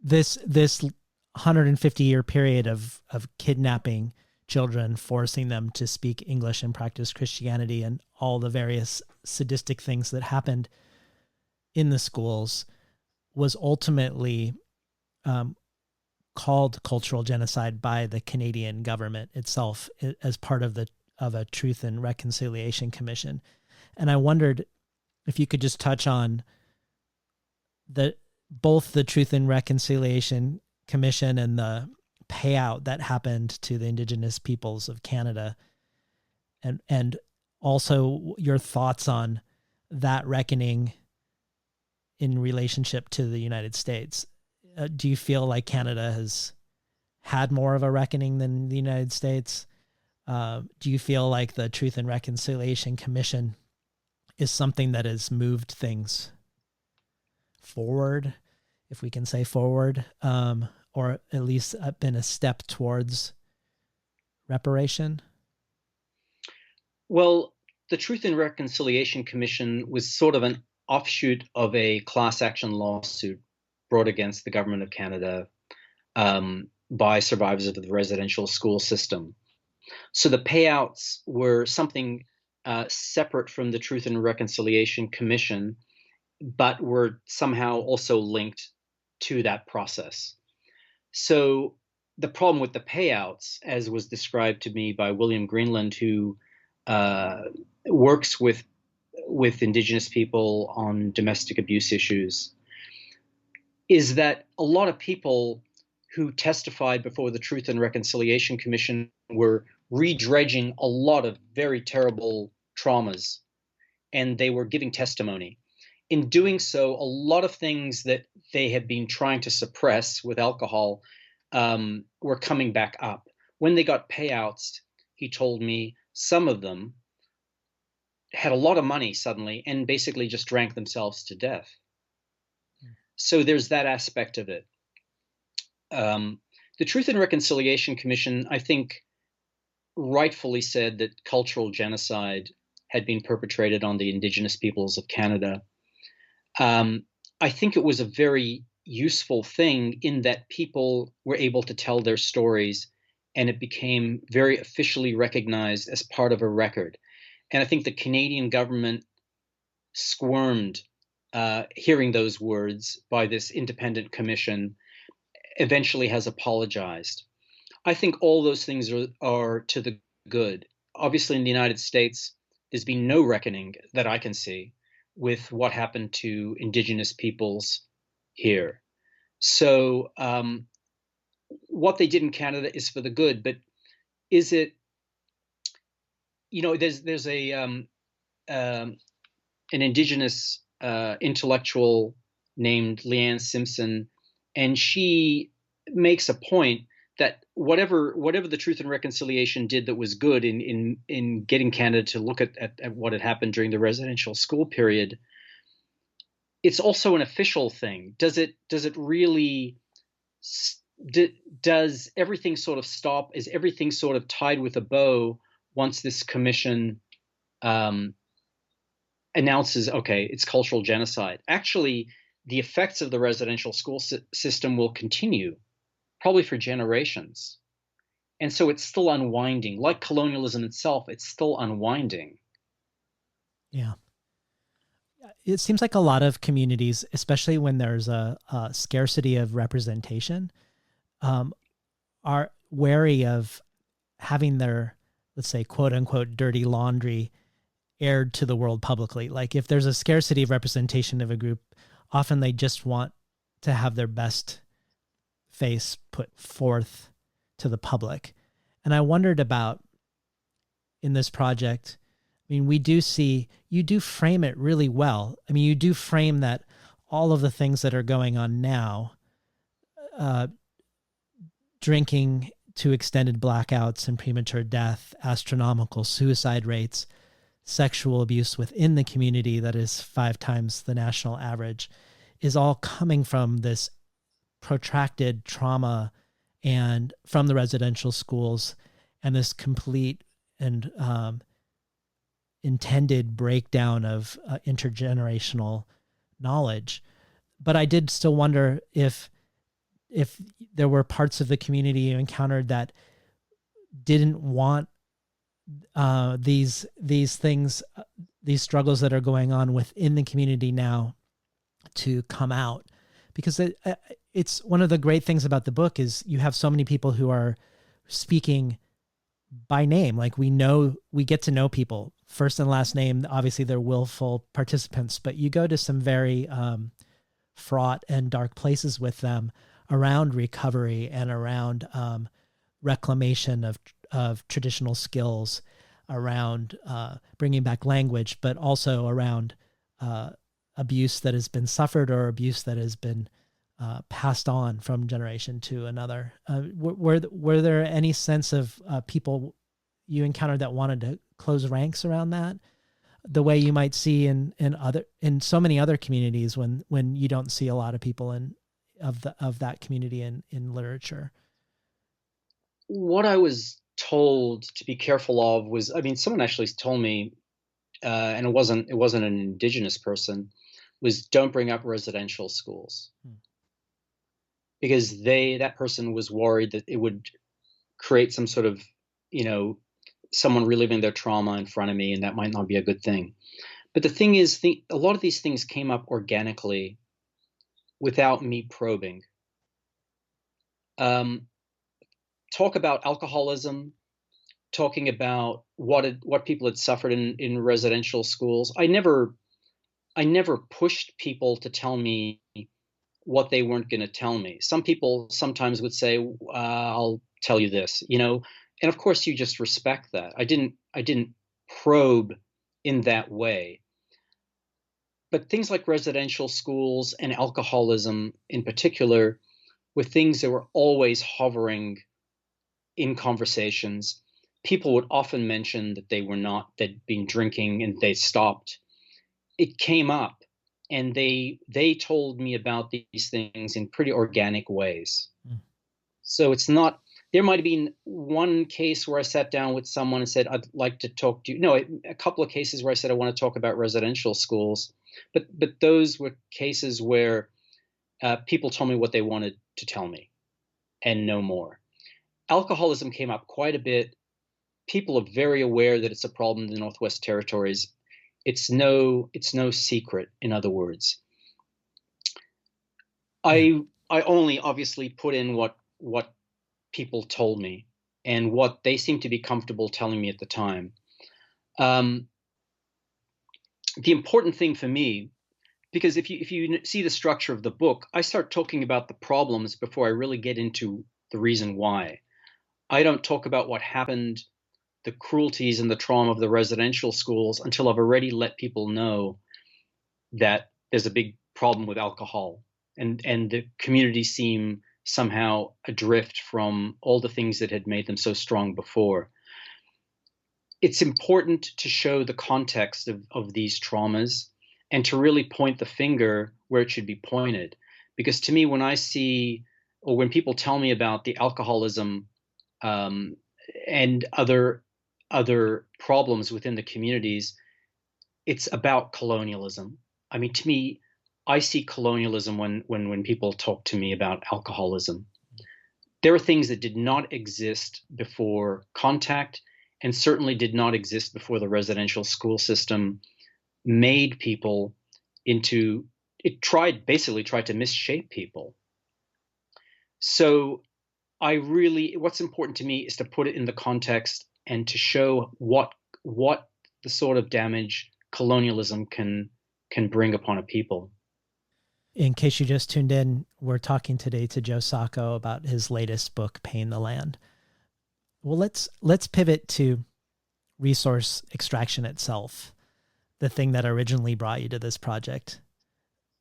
this 150-year period of kidnapping children, forcing them to speak English and practice Christianity, and all the various sadistic things that happened in the schools, was ultimately called cultural genocide by the Canadian government itself as part of a Truth and Reconciliation Commission. And I wondered if you could just touch on both the Truth and Reconciliation Commission and the payout that happened to the Indigenous peoples of Canada, and also your thoughts on that reckoning in relationship to the United States. Do you feel like Canada has had more of a reckoning than the United States? Do you feel like the Truth and Reconciliation Commission is something that has moved things forward, if we can say forward, or at least been a step towards reparation? Well, the Truth and Reconciliation Commission was sort of an offshoot of a class action lawsuit brought against the government of Canada by survivors of the residential school system. So the payouts were something separate from the Truth and Reconciliation Commission, but were somehow also linked to that process. So the problem with the payouts, as was described to me by William Greenland, who works with Indigenous people on domestic abuse issues, is that a lot of people who testified before the Truth and Reconciliation Commission were redredging a lot of very terrible traumas, and they were giving testimony. In doing so, a lot of things that they had been trying to suppress with alcohol were coming back up. When they got payouts, he told me some of them had a lot of money suddenly and basically just drank themselves to death. So there's that aspect of it. The Truth and Reconciliation Commission, I think, rightfully said that cultural genocide had been perpetrated on the Indigenous peoples of Canada. I think it was a very useful thing in that people were able to tell their stories, and it became very officially recognized as part of a record. And I think the Canadian government squirmed hearing those words by this independent commission, eventually has apologized. I think all those things are to the good. Obviously, in the United States, there's been no reckoning that I can see with what happened to Indigenous peoples here. So what they did in Canada is for the good, but is it, there's an Indigenous intellectual named Leanne Simpson, and she makes a point that whatever the Truth and Reconciliation did that was good in getting Canada to look at what had happened during the residential school period, it's also an official thing. Does it really, does everything sort of stop? Is everything sort of tied with a bow once this commission announces, okay, it's cultural genocide? Actually, the effects of the residential school system will continue, probably for generations. And so it's still unwinding. Like colonialism itself, it's still unwinding. Yeah. It seems like a lot of communities, especially when there's a scarcity of representation, are wary of having their, let's say, quote unquote, dirty laundry aired to the world publicly. Like if there's a scarcity of representation of a group, often they just want to have their best face put forth to the public. And I wondered about, in this project, I mean, we do see, you do frame it really well. I mean, you do frame that all of the things that are going on now, drinking to extended blackouts and premature death, astronomical suicide rates, sexual abuse within the community that is 5 times the national average, is all coming from this protracted trauma and from the residential schools, and this complete and intended breakdown of intergenerational knowledge. But I did still wonder if there were parts of the community you encountered that didn't want these things, these struggles that are going on within the community now to come out. Because it's one of the great things about the book is you have so many people who are speaking by name. Like we get to know people first and last name. Obviously they're willful participants, but you go to some very fraught and dark places with them around recovery and around reclamation of traditional skills, around bringing back language, but also around abuse that has been suffered or abuse that has been passed on from generation to another. Were there any sense of people you encountered that wanted to close ranks around that, the way you might see in so many other communities when you don't see a lot of people of that community in literature? What I was told to be careful of was, I mean, someone actually told me and it wasn't an indigenous person, was don't bring up residential schools, because that person was worried that it would create some sort of, you know, someone reliving their trauma in front of me, and that might not be a good thing. But the thing is, a lot of these things came up organically without me probing. Talk about alcoholism, talking about what people had suffered in residential schools. I never pushed people to tell me what they weren't going to tell me. Some people sometimes would say, "I'll tell you this," you know, and of course you just respect that. I didn't probe in that way. But things like residential schools and alcoholism in particular were things that were always hovering in conversations. People would often mention that they'd been drinking and they stopped. It came up, and they told me about these things in pretty organic ways. So it's not, there might have been one case where I sat down with someone and said, "I'd like to talk to you." No, a couple of cases where I said, "I want to talk about residential schools." But those were cases where people told me what they wanted to tell me and no more. Alcoholism came up quite a bit. People are very aware that it's a problem in the Northwest Territories. It's no secret, in other words. I only obviously put in what people told me and what they seemed to be comfortable telling me at the time. The important thing for me, because if you see the structure of the book, I start talking about the problems before I really get into the reason why. I don't talk about what happened, the cruelties and the trauma of the residential schools, until I've already let people know that there's a big problem with alcohol, and the community seem somehow adrift from all the things that had made them so strong before. It's important to show the context of these traumas and to really point the finger where it should be pointed. Because to me, when I see, or when people tell me about the alcoholism and other problems within the communities, it's about colonialism. I mean, to me, I see colonialism when people talk to me about alcoholism. There are things that did not exist before contact, and certainly did not exist before the residential school system made people into, basically tried to misshape people. So what's important to me is to put it in the context and to show what the sort of damage colonialism can bring upon a people. In case you just tuned in, we're talking today to Joe Sacco about his latest book, Paying the Land. Well, let's pivot to resource extraction itself, the thing that originally brought you to this project.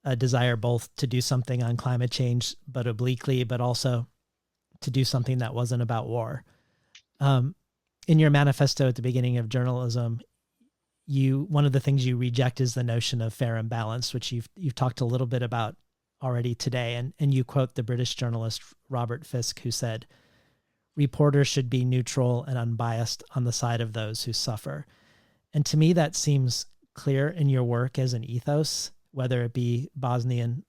A desire both to do something on climate change, but obliquely, but also to do something that wasn't about war. In your manifesto at the beginning of journalism, one of the things you reject is the notion of fair and balanced, which you've talked a little bit about already today. And you quote the British journalist Robert Fisk, who said, "Reporters should be neutral and unbiased on the side of those who suffer." And to me, that seems clear in your work as an ethos, whether it be Bosnian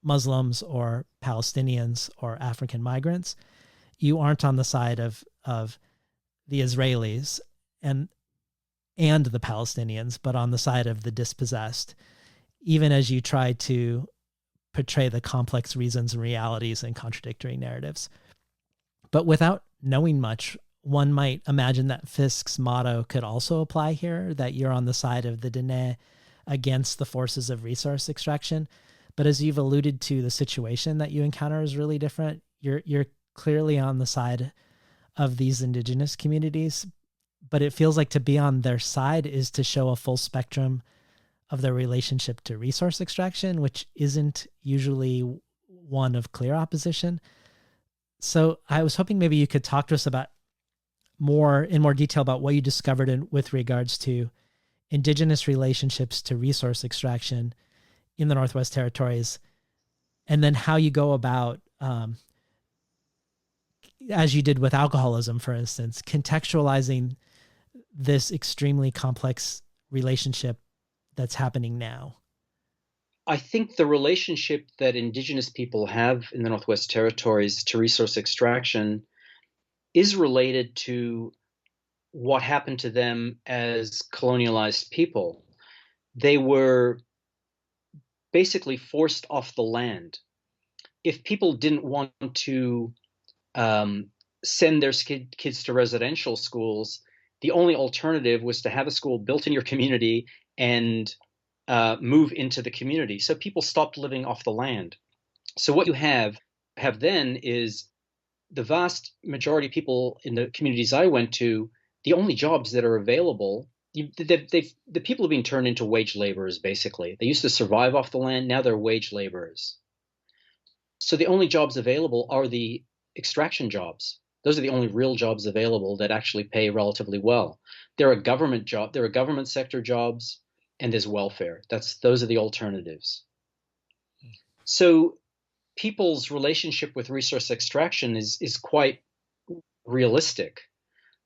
Muslims or Palestinians or African migrants. You aren't on the side of the Israelis and the Palestinians, but on the side of the dispossessed, even as you try to portray the complex reasons and realities and contradictory narratives. But without knowing much, one might imagine that Fisk's motto could also apply here, that you're on the side of the Dene against the forces of resource extraction. But as you've alluded to, the situation that you encounter is really different. You're clearly on the side of these indigenous communities, but it feels like to be on their side is to show a full spectrum of their relationship to resource extraction, which isn't usually one of clear opposition. So I was hoping maybe you could talk to us about in more detail about what you discovered with regards to indigenous relationships to resource extraction in the Northwest Territories, and then how you go about, as you did with alcoholism, for instance, contextualizing this extremely complex relationship that's happening now? I think the relationship that indigenous people have in the Northwest Territories to resource extraction is related to what happened to them as colonialized people. They were basically forced off the land. If people didn't want to send their kids to residential schools, the only alternative was to have a school built in your community and move into the community. So people stopped living off the land. So what you have then is the vast majority of people in the communities I went to, the only jobs that are available, the people are being turned into wage laborers, basically. They used to survive off the land. Now they're wage laborers. So the only jobs available are the extraction jobs. Those are the only real jobs available that actually pay relatively well. There are government sector jobs, and there's welfare. Those are the alternatives. So people's relationship with resource extraction is quite realistic.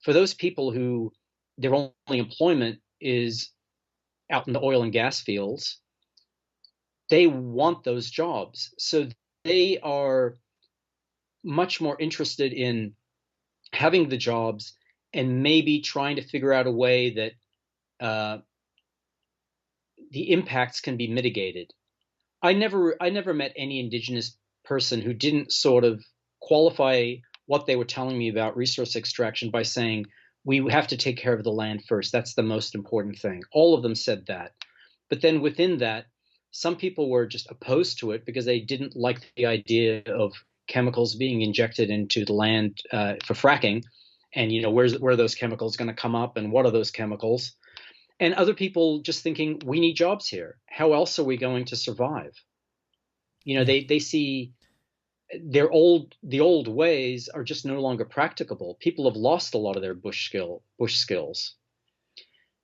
For those people who their only employment is out in the oil and gas fields, they want those jobs. So they are much more interested in having the jobs and maybe trying to figure out a way that the impacts can be mitigated. I never met any indigenous person who didn't sort of qualify what they were telling me about resource extraction by saying, we have to take care of the land first. That's the most important thing. All of them said that. But then within that, some people were just opposed to it because they didn't like the idea of chemicals being injected into the land for fracking. And, where are those chemicals going to come up and what are those chemicals? And other people just thinking, we need jobs here. How else are we going to survive? They see the old ways are just no longer practicable. People have lost a lot of their bush skills.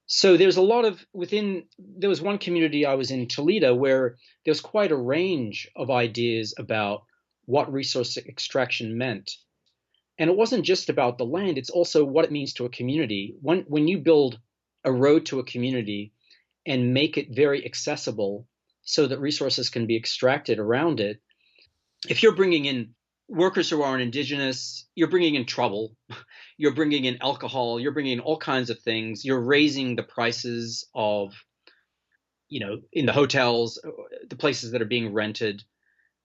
So there's a lot of there was one community I was in Toledo where there's quite a range of ideas about what resource extraction meant. And it wasn't just about the land, it's also what it means to a community. When you build a road to a community and make it very accessible so that resources can be extracted around it, if you're bringing in workers who aren't indigenous, you're bringing in trouble, you're bringing in alcohol, you're bringing in all kinds of things, you're raising the prices of, in the hotels, the places that are being rented.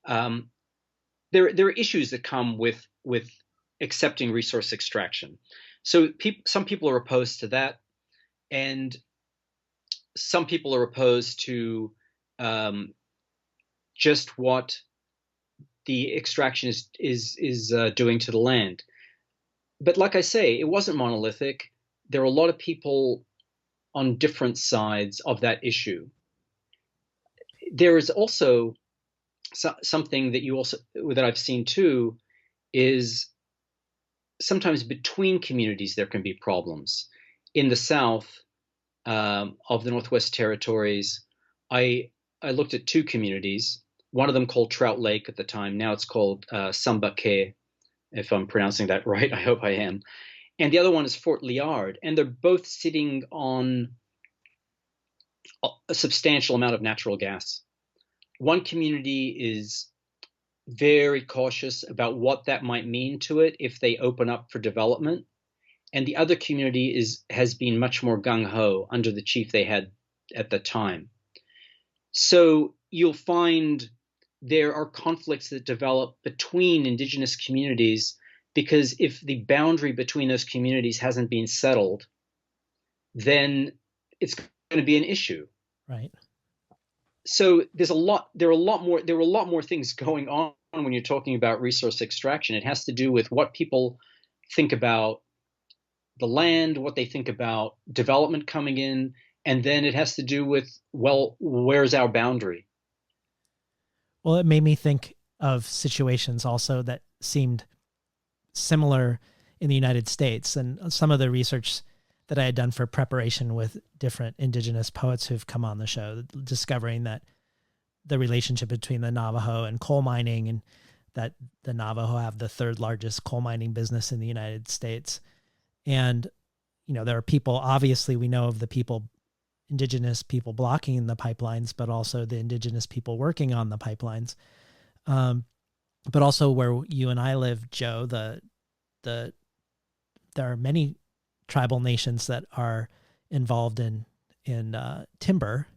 There are issues that come with accepting resource extraction. So some people are opposed to that, and some people are opposed to just what the extraction is doing to the land. But like I say, it wasn't monolithic. There are a lot of people on different sides of that issue. There is also something that I've seen too, is sometimes between communities there can be problems. In the south of the Northwest Territories, I looked at two communities. One of them called Trout Lake at the time. Now it's called Sambake, if I'm pronouncing that right. I hope I am. And the other one is Fort Liard. And they're both sitting on a substantial amount of natural gas. One community is very cautious about what that might mean to it if they open up for development. And the other community has been much more gung-ho under the chief they had at the time. So you'll find there are conflicts that develop between indigenous communities because if the boundary between those communities hasn't been settled, then it's going to be an issue. Right. So there were a lot more things going on when you're talking about resource extraction. It has to do with what people think about the land, what they think about development coming in, and then it has to do with, well, where's our boundary? Well, it made me think of situations also that seemed similar in the United States, and some of the research that I had done for preparation with different indigenous poets who've come on the show, discovering that the relationship between the Navajo and coal mining, and that the Navajo have the third largest coal mining business in the United States. And, there are people, obviously we know of the people indigenous people blocking the pipelines, but also the indigenous people working on the pipelines. But also where you and I live, Joe, there are many tribal nations that are involved in timber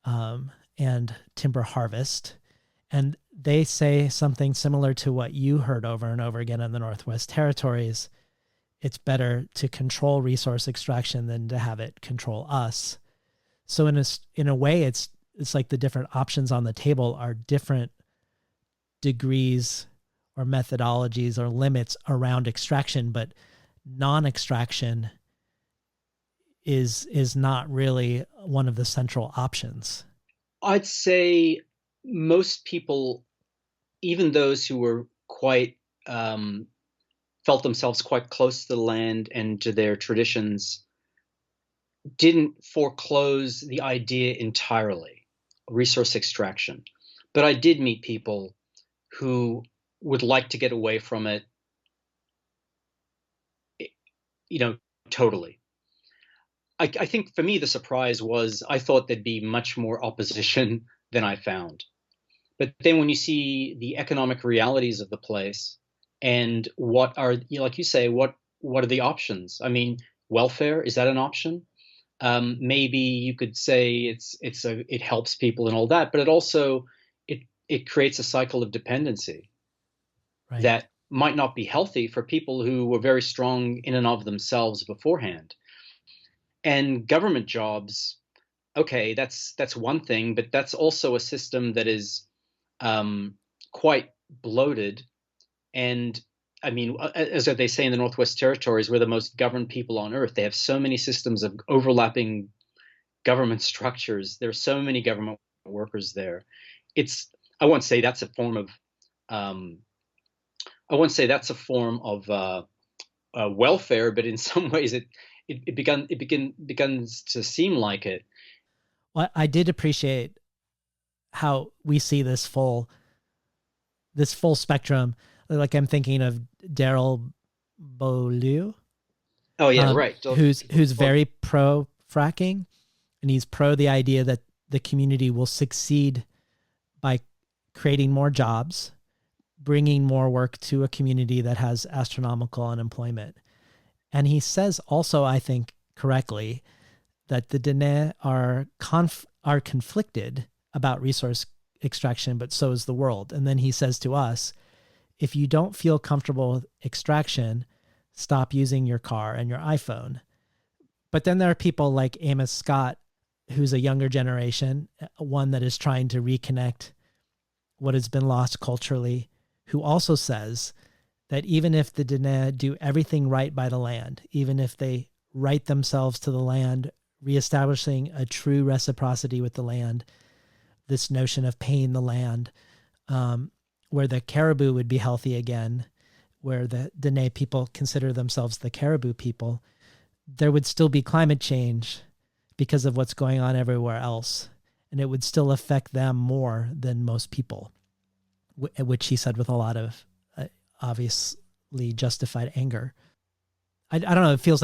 and timber harvest. And they say something similar to what you heard over and over again in the Northwest Territories. It's better to control resource extraction than to have it control us. So in a way, it's like the different options on the table are different degrees or methodologies or limits around extraction, but non-extraction is not really one of the central options. I'd say most people, even those who were quite felt themselves quite close to the land and to their traditions, didn't foreclose the idea entirely, resource extraction. But I did meet people who would like to get away from it, totally. I think for me, the surprise was I thought there'd be much more opposition than I found. But then when you see the economic realities of the place and what are, like you say, what are the options? I mean, welfare, is that an option? Maybe you could say it helps people and all that, but it creates a cycle of dependency Right. that might not be healthy for people who were very strong in and of themselves beforehand. And government jobs, okay, that's one thing, but that's also a system that is quite bloated. And I mean, as they say in the Northwest Territories, we're the most governed people on earth. They have so many systems of overlapping government structures. There are so many government workers there. I won't say that's a form of welfare, but in some ways it begins to seem like it. Well, I did appreciate how we see this full spectrum. Like I'm thinking of Daryl Beaulieu. Oh yeah, right. Who's very pro fracking, and he's pro the idea that the community will succeed by creating more jobs, bringing more work to a community that has astronomical unemployment. And he says also, I think correctly, that the Dene are conflicted about resource extraction, but so is the world. And then he says to us, if you don't feel comfortable with extraction, stop using your car and your iPhone. But then there are people like Amos Scott, who's a younger generation, one that is trying to reconnect what has been lost culturally, who also says that even if the Dene do everything right by the land, even if they right themselves to the land, reestablishing a true reciprocity with the land, this notion of paying the land, where the caribou would be healthy again, where the Dene people consider themselves the caribou people, there would still be climate change because of what's going on everywhere else. And it would still affect them more than most people, which he said with a lot of obviously justified anger. I don't know. It feels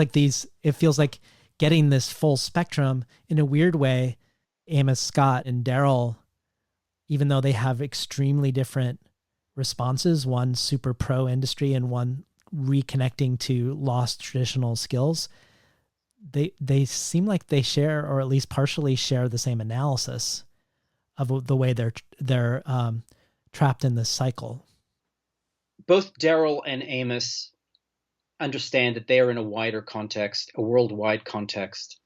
like getting this full spectrum in a weird way. Amos Scott and Daryl, even though they have extremely different responses, one super pro industry and one reconnecting to lost traditional skills, they seem like they share, or at least partially share, the same analysis of the way they're trapped in this cycle. Both Daryl and Amos understand that they are in a wider context, a worldwide context,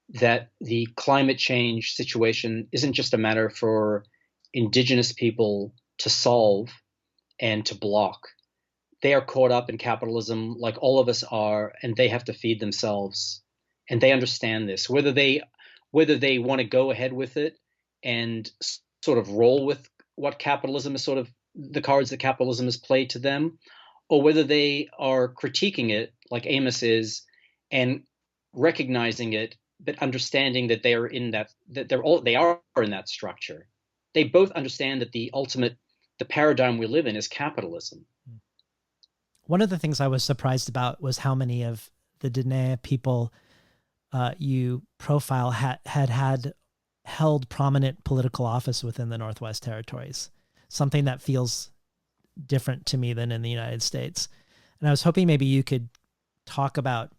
that the climate change situation isn't just a matter for indigenous people to solve and to block. They are caught up in capitalism like all of us are, and they have to feed themselves. And they understand this. Whether they want to go ahead with it and sort of roll with what capitalism is, sort of the cards that capitalism has played to them, or whether they are critiquing it like Amos is and recognizing it, but understanding that they are in that structure. They both understand that the paradigm we live in is capitalism. One of the things I was surprised about was how many of the Dene people you profile had held prominent political office within the Northwest Territories, something that feels different to me than in the United States. And I was hoping maybe you could talk about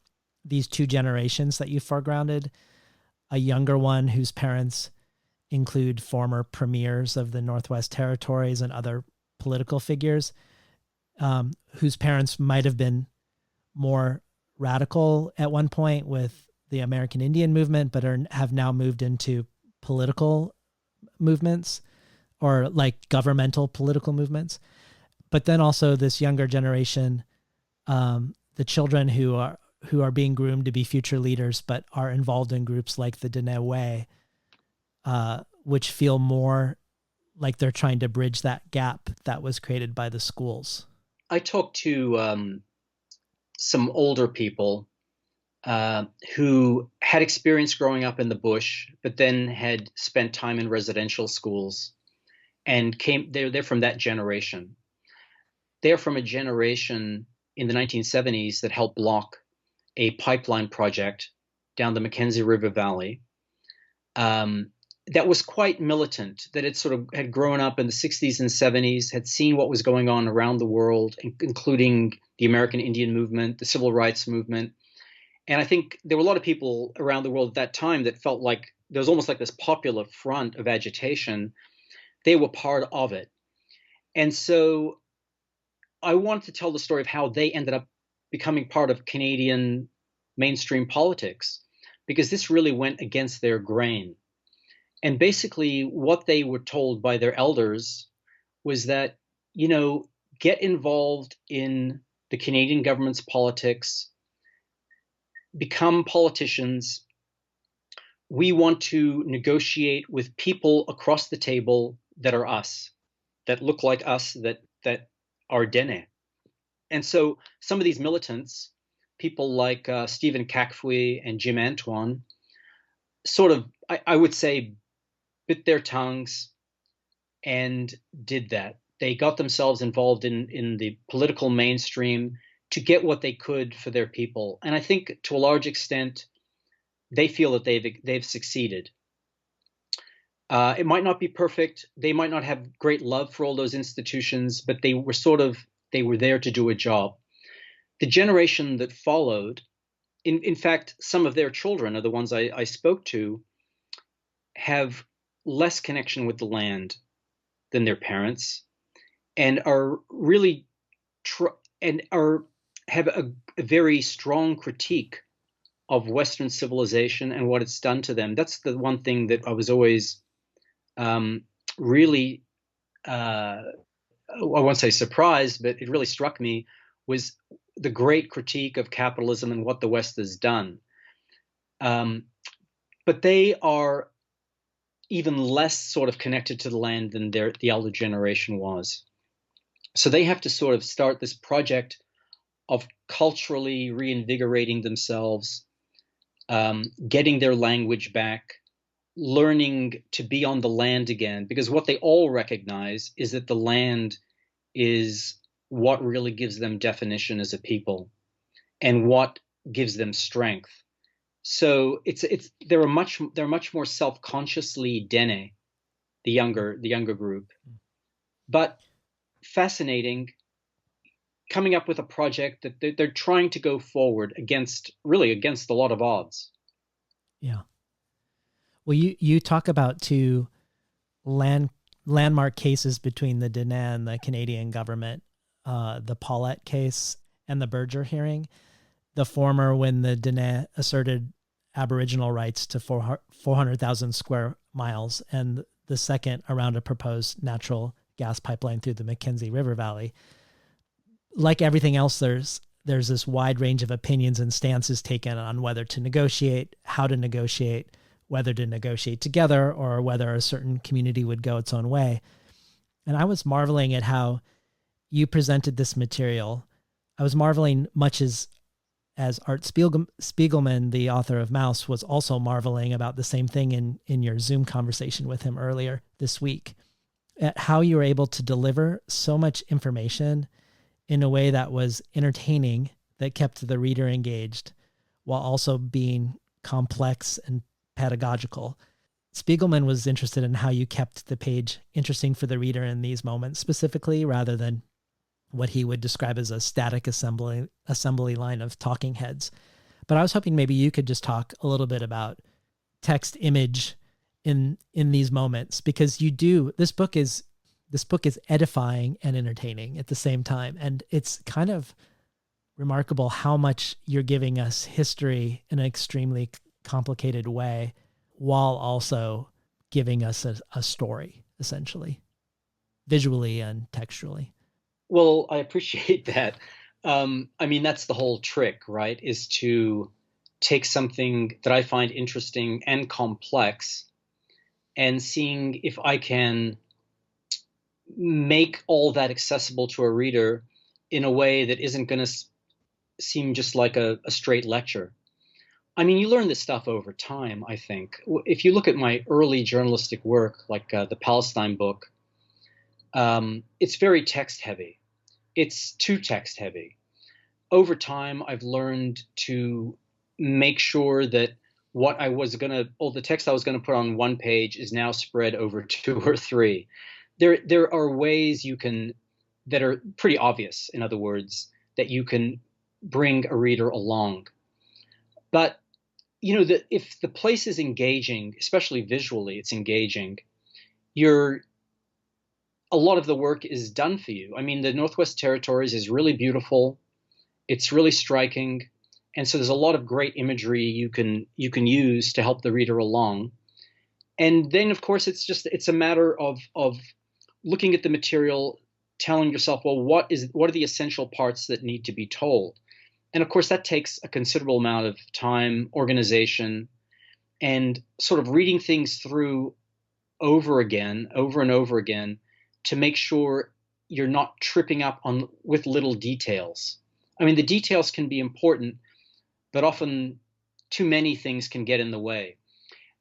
these two generations that you foregrounded, a younger one whose parents include former premiers of the Northwest Territories and other political figures, whose parents might have been more radical at one point with the American Indian movement, but have now moved into political movements or like governmental political movements. But then also this younger generation, the children who are being groomed to be future leaders, but are involved in groups like the Dene Way, which feel more like they're trying to bridge that gap that was created by the schools. I talked to some older people who had experience growing up in the bush, but then had spent time in residential schools and they're from that generation. They're from a generation in the 1970s that helped block a pipeline project down the Mackenzie River Valley that was quite militant, that it sort of had grown up in the 60s and 70s, had seen what was going on around the world, including the American Indian movement, the civil rights movement. And I think there were a lot of people around the world at that time that felt like there was almost like this popular front of agitation. They were part of it. And so I wanted to tell the story of how they ended up becoming part of Canadian mainstream politics, because this really went against their grain. And basically what they were told by their elders was that, get involved in the Canadian government's politics, become politicians. We want to negotiate with people across the table that are us, that look like us, that are Dene. And so some of these militants, people like Stephen Kakfwi and Jim Antoine, sort of, I would say, bit their tongues and did that. They got themselves involved in the political mainstream to get what they could for their people. And I think to a large extent, they feel that they've succeeded. It might not be perfect. They might not have great love for all those institutions, but they were there to do a job. The generation that followed, in fact, some of their children are the ones I spoke to, have less connection with the land than their parents, and are really have a very strong critique of Western civilization and what it's done to them. That's the one thing that I was always really, I won't say surprised, but it really struck me, was the great critique of capitalism and what the West has done. But they are even less sort of connected to the land than the elder generation was. So they have to sort of start this project of culturally reinvigorating themselves, getting their language back, learning to be on the land again, because what they all recognize is that the land is what really gives them definition as a people and what gives them strength. So they're much more self-consciously Dene, the younger group, but fascinating, coming up with a project that they're trying to go forward against a lot of odds. Yeah. Well, you talk about two landmark cases between the Dene and the Canadian government, the Paulette case and the Berger hearing. The former, when the Dene asserted Aboriginal rights to 400,000 square miles, and the second around a proposed natural gas pipeline through the Mackenzie River Valley. Like everything else, there's this wide range of opinions and stances taken on whether to negotiate, how to negotiate, whether to negotiate together, or whether a certain community would go its own way. And I was marveling at how you presented this material. I was marveling much as Art Spiegelman, the author of Mouse, was also marveling about the same thing in your Zoom conversation with him earlier this week, at how you were able to deliver so much information in a way that was entertaining, that kept the reader engaged, while also being complex and pedagogical. Spiegelman was interested in how you kept the page interesting for the reader in these moments specifically, rather than what he would describe as a static assembly line of talking heads. But I was hoping maybe you could just talk a little bit about text image in these moments, because this book is edifying and entertaining at the same time. And it's kind of remarkable how much you're giving us history in an extremely complicated way, while also giving us a story, essentially, visually and textually. Well, I appreciate that. I mean, that's the whole trick, right? Is to take something that I find interesting and complex and seeing if I can make all that accessible to a reader in a way that isn't going to seem just like a straight lecture. I mean, you learn this stuff over time, I think. If you look at my early journalistic work, like the Palestine book, it's very text heavy. It's too text heavy. Over time, I've learned to make sure that all the text I was going to put on one page is now spread over two or three. There are ways that are pretty obvious, in other words, that you can bring a reader along. But if the place is engaging, especially visually, it's engaging, a lot of the work is done for you. I mean, the Northwest Territories is really beautiful. It's really striking. And so there's a lot of great imagery you can use to help the reader along. And then, of course, it's a matter of looking at the material, telling yourself, well, what are the essential parts that need to be told? And of course, that takes a considerable amount of time, organization, and sort of reading things through over and over again, to make sure you're not tripping up with little details. I mean, the details can be important, but often too many things can get in the way.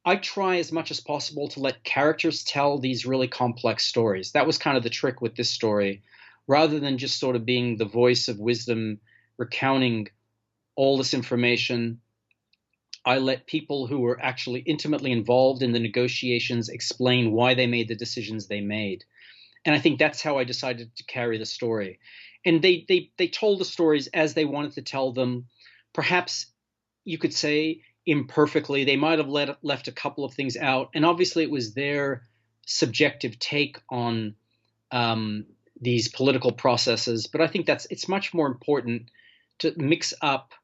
I try as much as possible to let characters tell these really complex stories. That was kind of the trick with this story. Rather than just sort of being the voice of wisdom, recounting all this information, I let people who were actually intimately involved in the negotiations explain why they made the decisions they made. And I think that's how I decided to carry the story. And they told the stories as they wanted to tell them. Perhaps you could say imperfectly. They might have left a couple of things out. And obviously it was their subjective take on these political processes. But I think it's much more important to mix up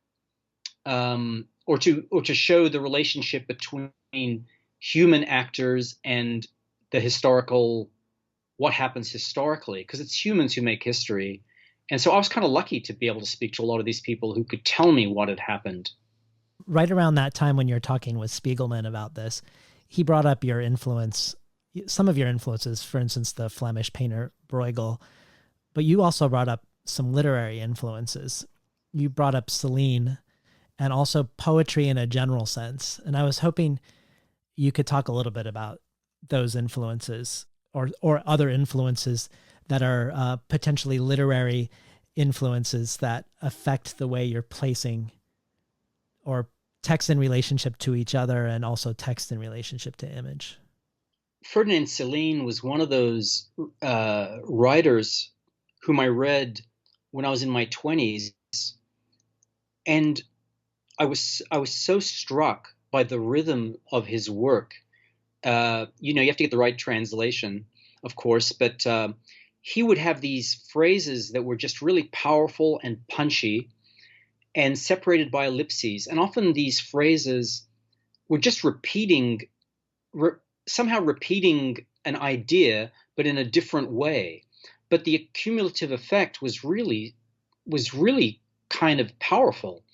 or to show the relationship between human actors and the historical, what happens historically, because it's humans who make history. And so I was kind of lucky to be able to speak to a lot of these people who could tell me what had happened. Right around that time when you're talking with Spiegelman about this, he brought up some of your influences, for instance, the Flemish painter Bruegel, but you also brought up some literary influences. You brought up Celine and also poetry in a general sense. And I was hoping you could talk a little bit about those influences or other influences that are potentially literary influences that affect the way you're placing or text in relationship to each other and also text in relationship to image. Ferdinand Celine was one of those writers whom I read when I was in my 20s. And I was so struck by the rhythm of his work. You have to get the right translation, of course, but he would have these phrases that were just really powerful and punchy and separated by ellipses. And often these phrases were just somehow repeating an idea, but in a different way. But the accumulative effect was really kind of powerful.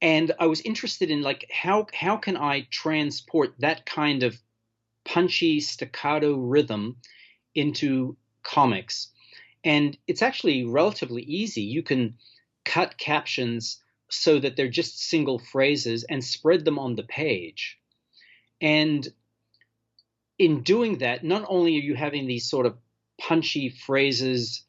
And I was interested in how can I transport that kind of punchy staccato rhythm into comics. And it's actually relatively easy. You can cut captions so that they're just single phrases and spread them on the page. And in doing that, not only are you having these sort of punchy phrases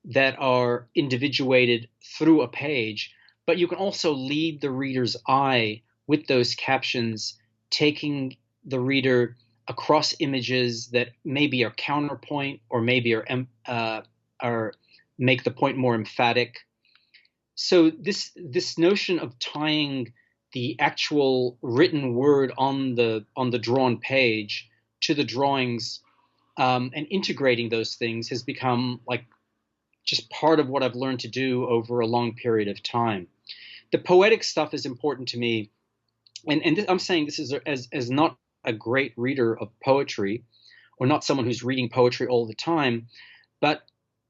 that are individuated through a page, but you can also lead the reader's eye with those captions, taking the reader across images that maybe are counterpoint or maybe are make the point more emphatic. So this notion of tying the actual written word on the drawn page to the drawings, and integrating those things has become like just part of what I've learned to do over a long period of time. The poetic stuff is important to me, and I'm saying this is as not a great reader of poetry, or not someone who's reading poetry all the time, but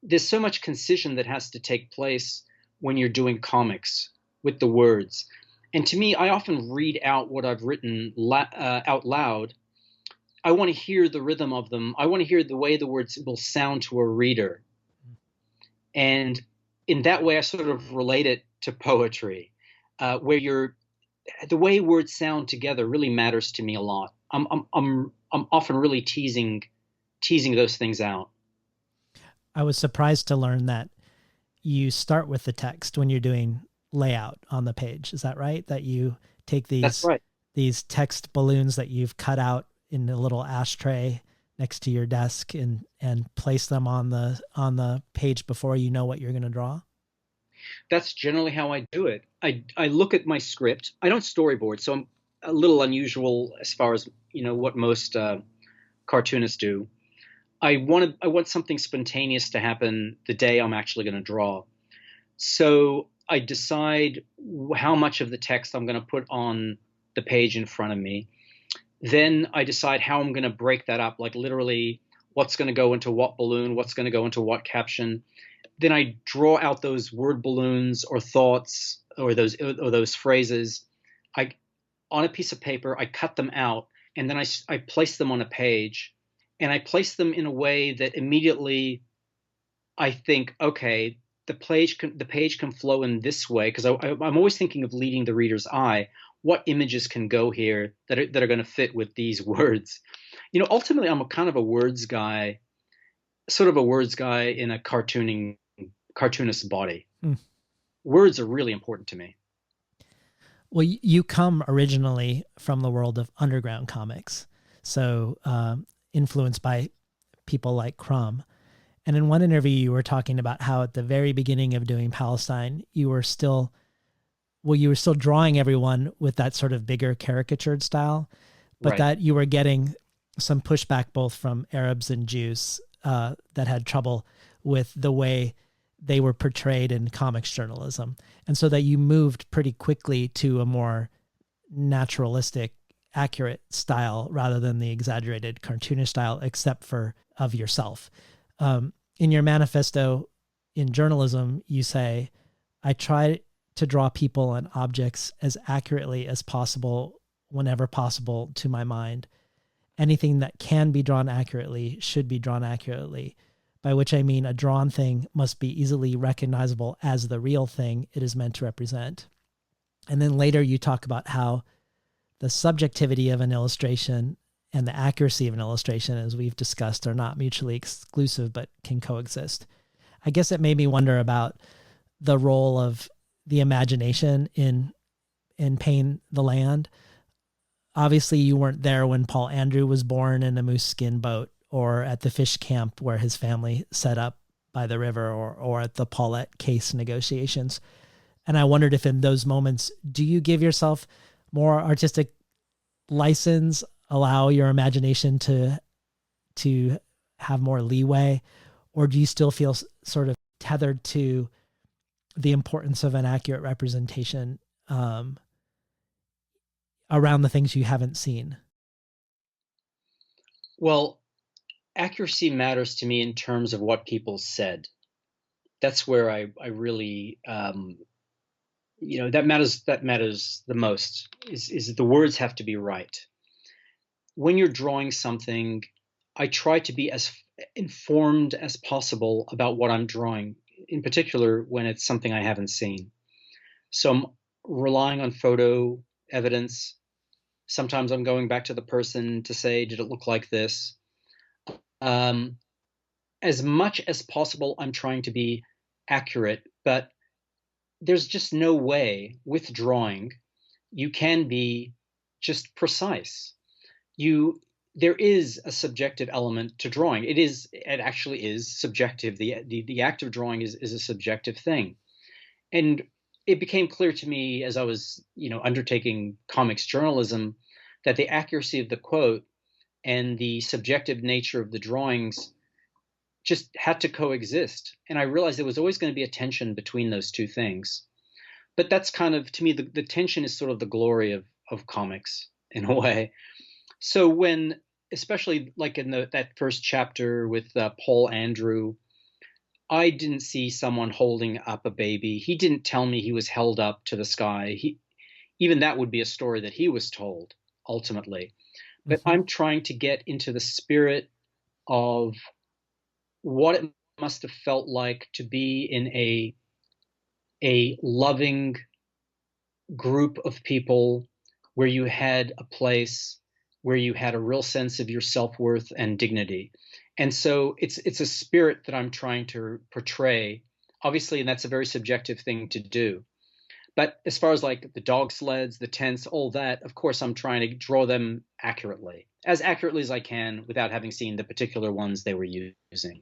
there's so much concision that has to take place when you're doing comics with the words. And to me, I often read out what I've written out loud. I want to hear the rhythm of them. I want to hear the way the words will sound to a reader. And in that way, I sort of relate it to poetry, where the way words sound together really matters to me a lot. I'm often really teasing those things out. I was surprised to learn that you start with the text when you're doing layout on the page. Is that right? That you take That's right. these text balloons that you've cut out in a little ashtray next to your desk and place them on the page before you know what you're going to draw? That's generally how I do it. I look at my script. I don't storyboard, so I'm a little unusual as far as what most cartoonists do. I want something spontaneous to happen the day I'm actually going to draw. So I decide how much of the text I'm going to put on the page in front of me. Then I decide how I'm going to break that up, like literally what's going to go into what balloon, what's going to go into what caption. Then I draw out those word balloons or thoughts or those phrases. On a piece of paper, I cut them out, and then I place them on a page, and I place them in a way that immediately I think, okay, the page can flow in this way, because I'm always thinking of leading the reader's eye. What images can go here that are going to fit with these words? Ultimately, I'm a kind of a words guy, sort of a words guy in a cartoonist's body. Words are really important to me. Well, you come originally from the world of underground comics, so influenced by people like Crumb. And in one interview, you were talking about how at the very beginning of doing Palestine, you were still drawing everyone with that sort of bigger caricatured style, but Right. that you were getting some pushback both from Arabs and Jews that had trouble with the way they were portrayed in comics journalism. And so that you moved pretty quickly to a more naturalistic, accurate style rather than the exaggerated cartoonish style, except for of yourself. In your manifesto in journalism, you say, I try to draw people and objects as accurately as possible whenever possible to my mind. Anything that can be drawn accurately should be drawn accurately, by which I mean a drawn thing must be easily recognizable as the real thing it is meant to represent. And then later you talk about how the subjectivity of an illustration and the accuracy of an illustration, as we've discussed, are not mutually exclusive but can coexist. I guess it made me wonder about the role of the imagination in Paying the Land. Obviously, you weren't there when Paul Andrew was born in a moose skin boat, or at the fish camp where his family set up by the river, or at the Paulette case negotiations. And I wondered if in those moments, do you give yourself more artistic license, allow your imagination to have more leeway, or do you still feel sort of tethered to the importance of an accurate representation around the things you haven't seen? Well, accuracy matters to me in terms of what people said. That's where I really, that matters the most, is the words have to be right. When you're drawing something, I try to be as informed as possible about what I'm drawing, in particular when it's something I haven't seen. So I'm relying on photo evidence. Sometimes I'm going back to the person to say, did it look like this? As much as possible, I'm trying to be accurate, but there's just no way with drawing you can be just precise. There is a subjective element to drawing. It actually is subjective. The act of drawing is a subjective thing. And it became clear to me as I was, undertaking comics journalism, that the accuracy of the quote and the subjective nature of the drawings just had to coexist. And I realized there was always going to be a tension between those two things. But that's kind of, to me, the tension is sort of the glory of comics in a way. So when, especially like in that first chapter with Paul Andrew, I didn't see someone holding up a baby. He didn't tell me he was held up to the sky. Even that would be a story that he was told ultimately. But I'm trying to get into the spirit of what it must have felt like to be in a loving group of people where you had a place where you had a real sense of your self-worth and dignity. And so it's a spirit that I'm trying to portray, obviously, and that's a very subjective thing to do. But as far as like the dog sleds, the tents, all that, of course, I'm trying to draw them as accurately as I can without having seen the particular ones they were using.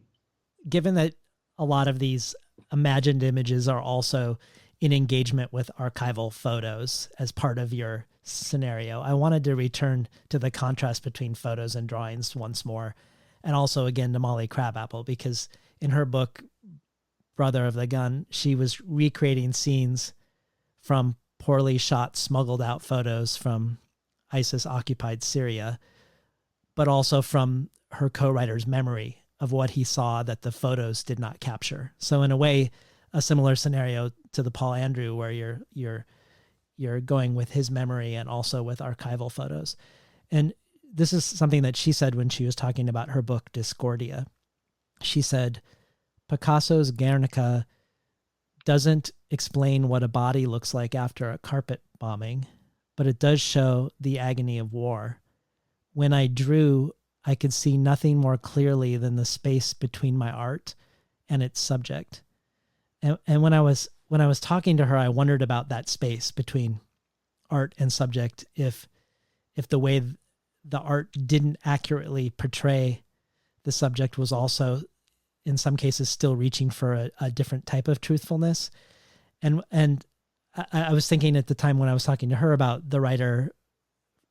Given that a lot of these imagined images are also in engagement with archival photos as part of your scenario, I wanted to return to the contrast between photos and drawings once more, and also again to Molly Crabapple, because in her book, Brother of the Gun, she was recreating scenes from poorly shot, smuggled out photos from ISIS-occupied Syria, but also from her co-writer's memory of what he saw that the photos did not capture. So in a way, a similar scenario to the Paul Andrew, where you're going with his memory and also with archival photos. And this is something that she said when she was talking about her book Discordia. She said, Picasso's Guernica doesn't explain what a body looks like after a carpet bombing, but it does show the agony of war. When I drew, I could see nothing more clearly than the space between my art and its subject. And when I was talking to her, I wondered about that space between art and subject, if the way the art didn't accurately portray the subject was also, in some cases, still reaching for a different type of truthfulness. And I was thinking at the time when I was talking to her about the writer,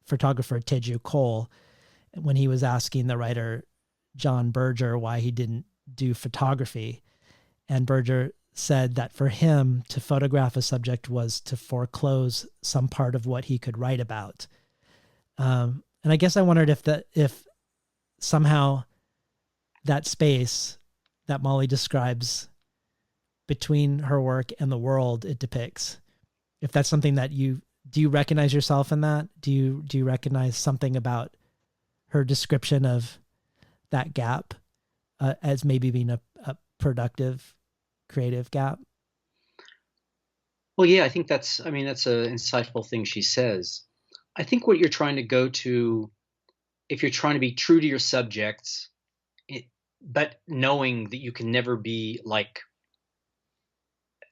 photographer Teju Cole, when he was asking the writer John Berger why he didn't do photography. And Berger said that for him, to photograph a subject was to foreclose some part of what he could write about. And I guess I wondered if somehow that space that Molly describes between her work and the world it depicts, if that's something that do you recognize yourself in that? Do you recognize something about her description of that gap as maybe being a productive, creative gap? Well, yeah, I think that's an insightful thing she says. I think what you're trying to go to, if you're trying to be true to your subjects, but knowing that you can never be like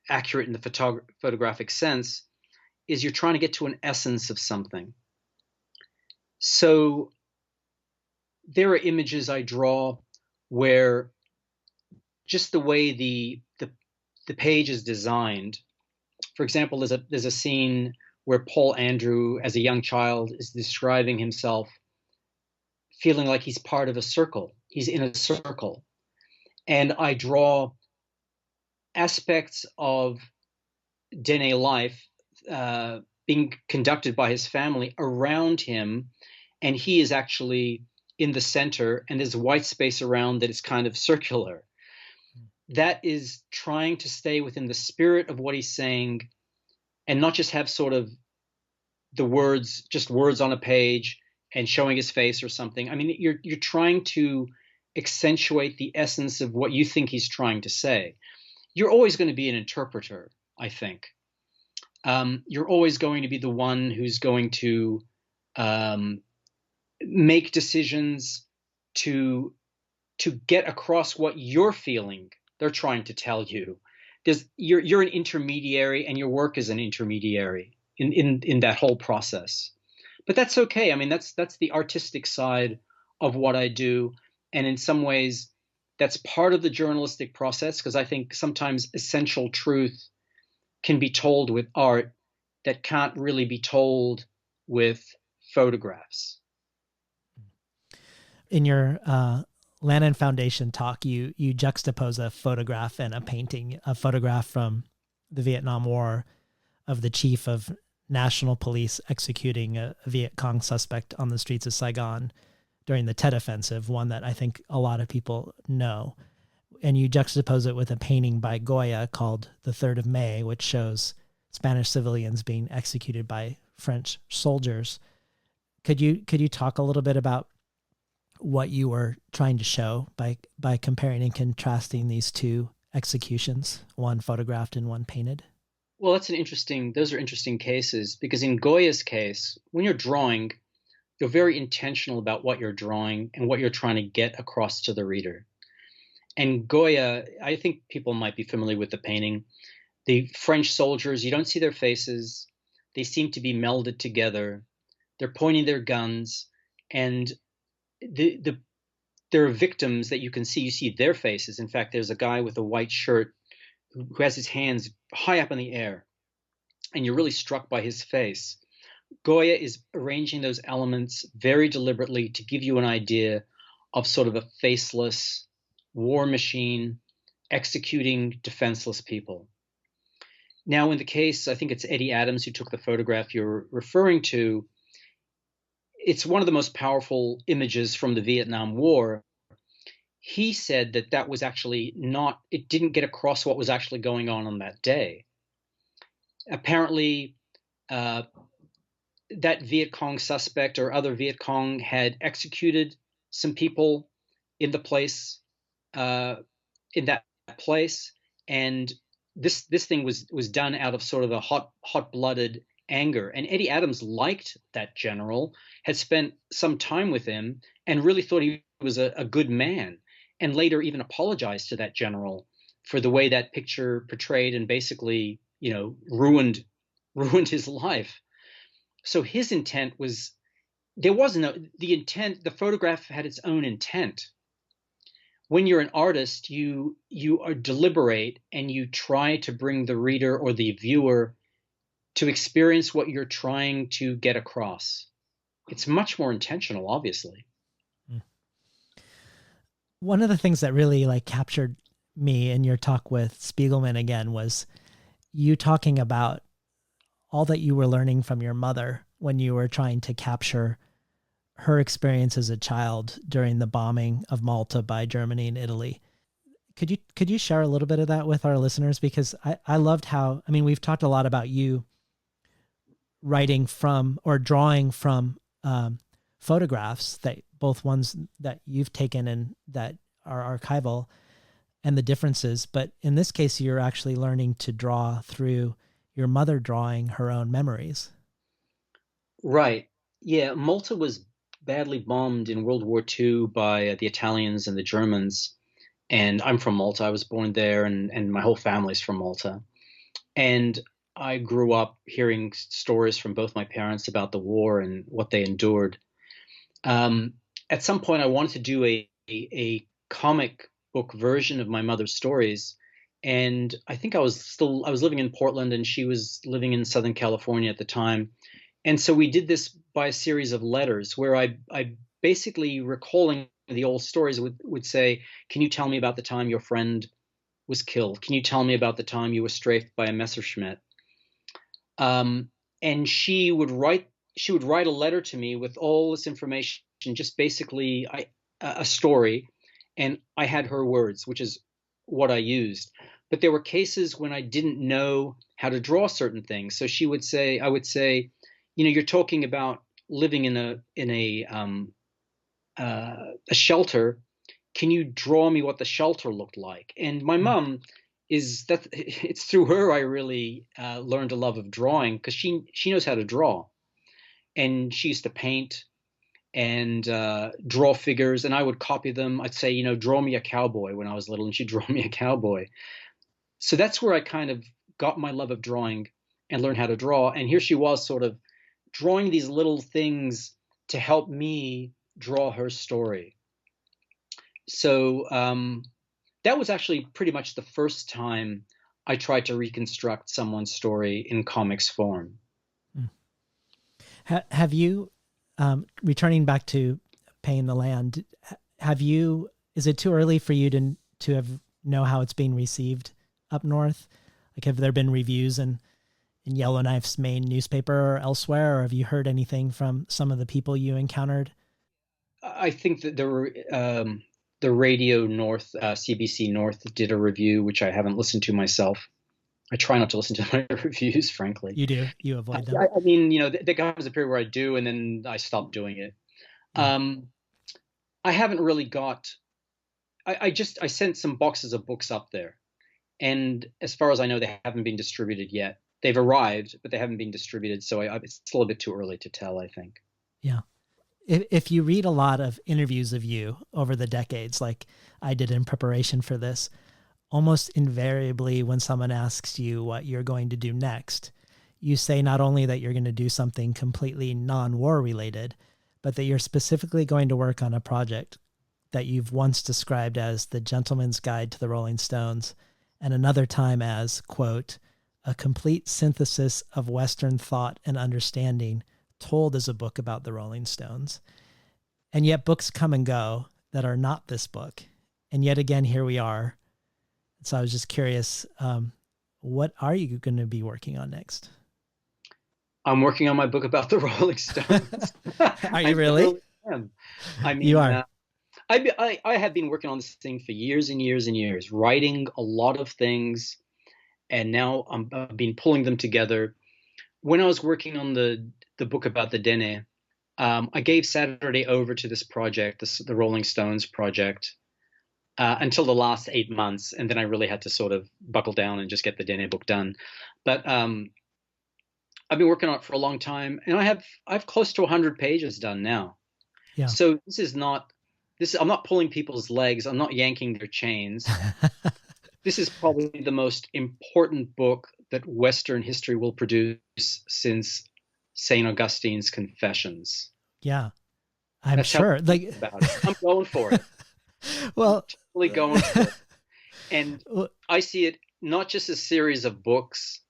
accurate in the photographic sense, is you're trying to get to an essence of something. So there are images I draw where just the way the page is designed. For example, there's a scene where Paul Andrew, as a young child, is describing himself feeling like he's part of a circle. He's in a circle. And I draw aspects of Dene life being conducted by his family around him, and he is actually in the center, and there's white space around that is kind of circular. That is trying to stay within the spirit of what he's saying and not just have sort of just words on a page and showing his face or something. I mean, you're trying to accentuate the essence of what you think he's trying to say. You're always going to be an interpreter, I think. You're always going to be the one who's going to make decisions to get across what you're feeling they're trying to tell you. You're an intermediary, and your work is an intermediary. in that whole process. But that's okay. I mean, that's the artistic side of what I do, and in some ways, that's part of the journalistic process because I think sometimes essential truth can be told with art that can't really be told with photographs. In your Lannan Foundation talk, you juxtapose a photograph and a painting, a photograph from the Vietnam War of the chief of national police executing a Viet Cong suspect on the streets of Saigon during the Tet Offensive, one that I think a lot of people know. And you juxtapose it with a painting by Goya called The 3rd of May, which shows Spanish civilians being executed by French soldiers. Could you talk a little bit about what you were trying to show by comparing and contrasting these two executions, one photographed and one painted? Well, those are interesting cases because in Goya's case, when you're drawing, you're very intentional about what you're drawing and what you're trying to get across to the reader. And Goya, I think people might be familiar with the painting. The French soldiers, you don't see their faces. They seem to be melded together. They're pointing their guns, and there are victims that you can see. You see their faces. In fact, there's a guy with a white shirt who has his hands high up in the air, and you're really struck by his face. Goya is arranging those elements very deliberately to give you an idea of sort of a faceless war machine executing defenseless people. Now, in the case, I think it's Eddie Adams who took the photograph you're referring to. It's one of the most powerful images from the Vietnam War. He said that was actually it didn't get across what was actually going on that day. Apparently, that Viet Cong suspect or other Viet Cong had executed some people in the place, in that place, and this thing was done out of sort of a hot-blooded anger. And Eddie Adams liked that general, had spent some time with him, and really thought he was a good man, and later even apologized to that general for the way that picture portrayed and basically, ruined his life. So his intent was, the photograph had its own intent. When you're an artist, you are deliberate and you try to bring the reader or the viewer to experience what you're trying to get across. It's much more intentional, obviously. One of the things that really captured me in your talk with Spiegelman again was you talking about all that you were learning from your mother when you were trying to capture her experience as a child during the bombing of Malta by Germany and Italy. Could you share a little bit of that with our listeners? Because I loved how, we've talked a lot about you writing from or drawing from photographs, that both ones that you've taken and that are archival, and the differences. But in this case, you're actually learning to draw through your mother drawing her own memories. Right. Yeah. Malta was badly bombed in World War II by the Italians and the Germans. And I'm from Malta. I was born there, and my whole family's from Malta. And I grew up hearing stories from both my parents about the war and what they endured. At some point, I wanted to do a comic book version of my mother's stories. And I think I was living in Portland, and she was living in Southern California at the time. And so we did this by a series of letters where I basically, recalling the old stories, would say, can you tell me about the time your friend was killed? Can you tell me about the time you were strafed by a Messerschmitt? And she would write a letter to me with all this information, just basically a story, and I had her words, which is what I used. But there were cases when I didn't know how to draw certain things. So I would say, you're talking about living in a shelter. Can you draw me what the shelter looked like? And my mom it's through her I really learned a love of drawing, because she knows how to draw, and she used to paint and draw figures, and I would copy them. I'd say, draw me a cowboy when I was little, and she'd draw me a cowboy. So that's where I kind of got my love of drawing. and learn how to draw. And here she was sort of drawing these little things to help me draw her story. So that was actually pretty much the first time I tried to reconstruct someone's story in comics form. Have you, returning back to Paying the Land, is it too early for you to know how it's being received up north? Like, have there been reviews in Yellowknife's main newspaper or elsewhere, or have you heard anything from some of the people you encountered? I think that there were the Radio North, CBC North did a review, which I haven't listened to myself. I try not to listen to my reviews, frankly. You do? You avoid them? I mean, there comes a period where I do, and then I stop doing it. Yeah. I haven't really got. I sent some boxes of books up there, and as far as I know, they haven't been distributed yet. They've arrived, but they haven't been distributed, so it's still a bit too early to tell, I think. Yeah. If you read a lot of interviews of you over the decades, like I did in preparation for this, almost invariably when someone asks you what you're going to do next, you say not only that you're going to do something completely non-war related, but that you're specifically going to work on a project that you've once described as the Gentleman's Guide to the Rolling Stones, and another time as, quote, a complete synthesis of Western thought and understanding told as a book about the Rolling Stones. And yet books come and go that are not this book. And yet again, here we are. So I was just curious, what are you going to be working on next? I'm working on my book about the Rolling Stones. Are you really? I really am. I mean, you are. I have been working on this thing for years and years and years, writing a lot of things, and now I've been pulling them together. When I was working on the book about the Dene, I gave Saturday over to this project, the Rolling Stones project, until the last 8 months, and then I really had to sort of buckle down and just get the Dene book done. But I've been working on it for a long time, and I have close to 100 pages done now. Yeah. So I'm not pulling people's legs. I'm not yanking their chains. This is probably the most important book that Western history will produce since St. Augustine's Confessions. Yeah, I'm sure. Like, about it. I'm going for it. Well, I'm totally going for it. And I see it not just as a series of books.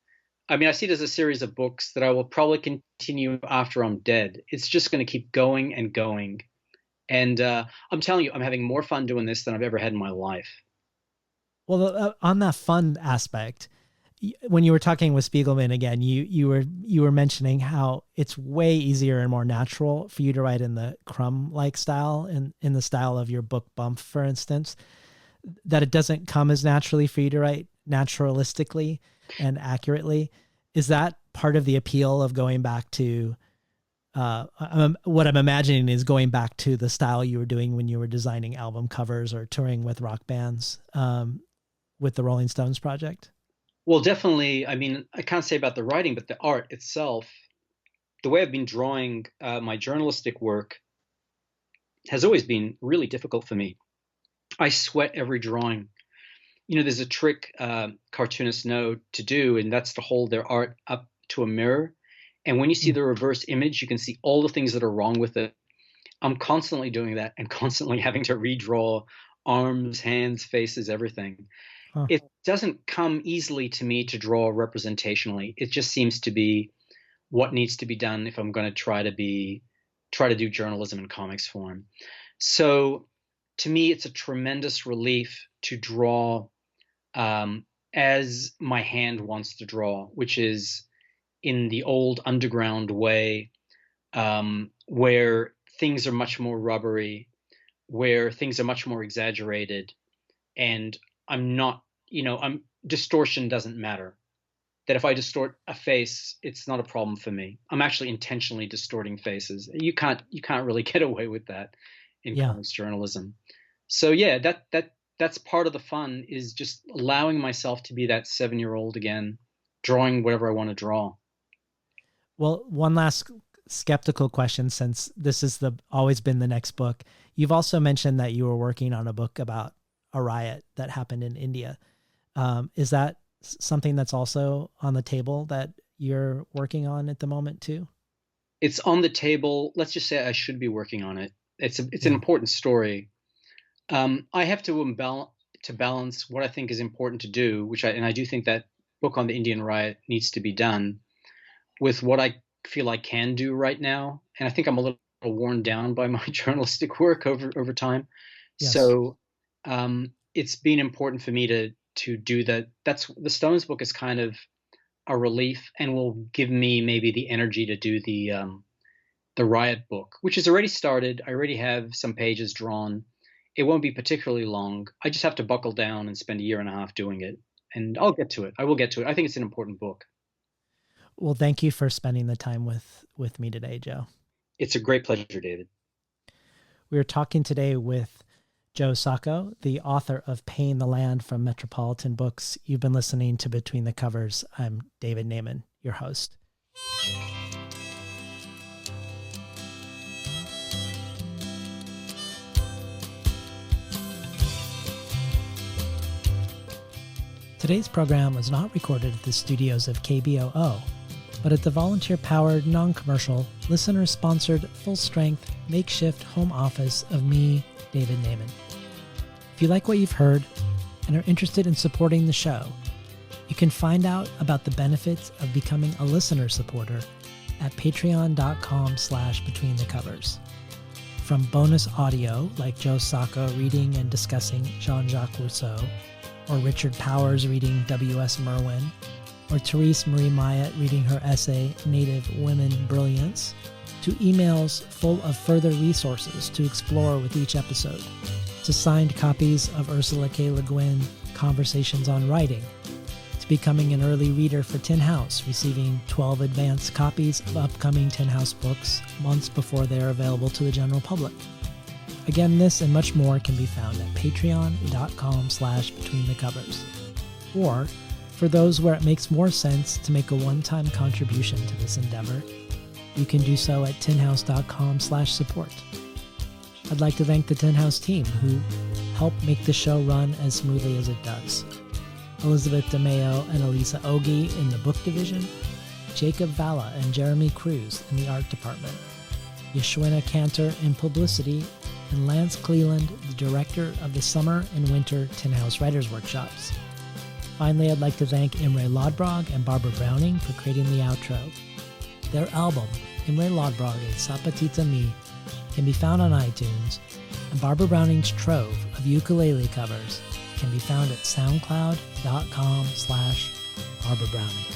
I mean, I see it as a series of books that I will probably continue after I'm dead. It's just going to keep going and going. And I'm telling you, I'm having more fun doing this than I've ever had in my life. Well, on that fun aspect, when you were talking with Spiegelman again, you were mentioning how it's way easier and more natural for you to write in the Crumb-like style, in the style of your book Bump, for instance, that it doesn't come as naturally for you to write naturalistically and accurately. Is that part of the appeal of going back to what I'm imagining is going back to the style you were doing when you were designing album covers or touring with rock bands with the Rolling Stones project? Well, definitely. I mean, I can't say about the writing, but the art itself, the way I've been drawing my journalistic work has always been really difficult for me. I sweat every drawing. There's a trick cartoonists know to do, and that's to hold their art up to a mirror. And when you see the reverse image, you can see all the things that are wrong with it. I'm constantly doing that and constantly having to redraw arms, hands, faces, everything. Huh. It doesn't come easily to me to draw representationally. It just seems to be what needs to be done if I'm going to try to do journalism in comics form. So to me, it's a tremendous relief to draw as my hand wants to draw, which is in the old underground way, where things are much more rubbery, where things are much more exaggerated, and distortion doesn't matter. That if I distort a face, it's not a problem for me. I'm actually intentionally distorting faces. You can't really get away with that in comics journalism. So yeah, that's part of the fun, is just allowing myself to be that 7-year-old again, drawing whatever I want to draw. Well, one last skeptical question, since this is always been the next book. You've also mentioned that you were working on a book about a riot that happened in India. Is that something that's also on the table that you're working on at the moment too? It's on the table. Let's just say I should be working on it. It's an Yeah. important story. I have to balance what I think is important to do, and I do think that book on the Indian riot needs to be done, with what I feel I can do right now. And I think I'm a little worn down by my journalistic work over time. Yes. So it's been important for me to do that. That's the Stones book is kind of a relief and will give me maybe the energy to do the Riot book, which has already started. I already have some pages drawn. It won't be particularly long. I just have to buckle down and spend a year and a half doing it, and I'll get to it. I will get to it. I think it's an important book. Well, thank you for spending the time with me today, Joe. It's a great pleasure, David. We are talking today with Joe Sacco, the author of Paying the Land from Metropolitan Books. You've been listening to Between the Covers. I'm David Naiman, your host. Today's program was not recorded at the studios of KBOO, but at the volunteer-powered, non-commercial, listener-sponsored, full-strength, makeshift home office of me, David Naiman. If you like what you've heard and are interested in supporting the show, you can find out about the benefits of becoming a listener supporter at patreon.com/betweenthecovers. From bonus audio like Joe Sacco reading and discussing Jean-Jacques Rousseau, or Richard Powers reading W.S. Merwin, or Therese Marie Myatt reading her essay Native Women Brilliance, to emails full of further resources to explore with each episode, to signed copies of Ursula K. Le Guin Conversations on Writing, to becoming an early reader for Tin House, receiving 12 advance copies of upcoming Tin House books months before they are available to the general public. Again, this and much more can be found at patreon.com/betweenthecovers. Or, for those where it makes more sense to make a one-time contribution to this endeavor, you can do so at tinhouse.com/support. I'd like to thank the Tin House team who help make the show run as smoothly as it does. Elizabeth DeMeo and Elisa Ogie in the book division, Jacob Valla and Jeremy Cruz in the art department, Yashwina Cantor in publicity, and Lance Cleland, the director of the Summer and Winter Tin House Writers Workshops. Finally, I'd like to thank Imre Lodbrog and Barbara Browning for creating the outro. Their album, Imre Lodbrog and Sapatita Mi, can be found on iTunes, and Barbara Browning's trove of ukulele covers can be found at soundcloud.com/Barbara Browning.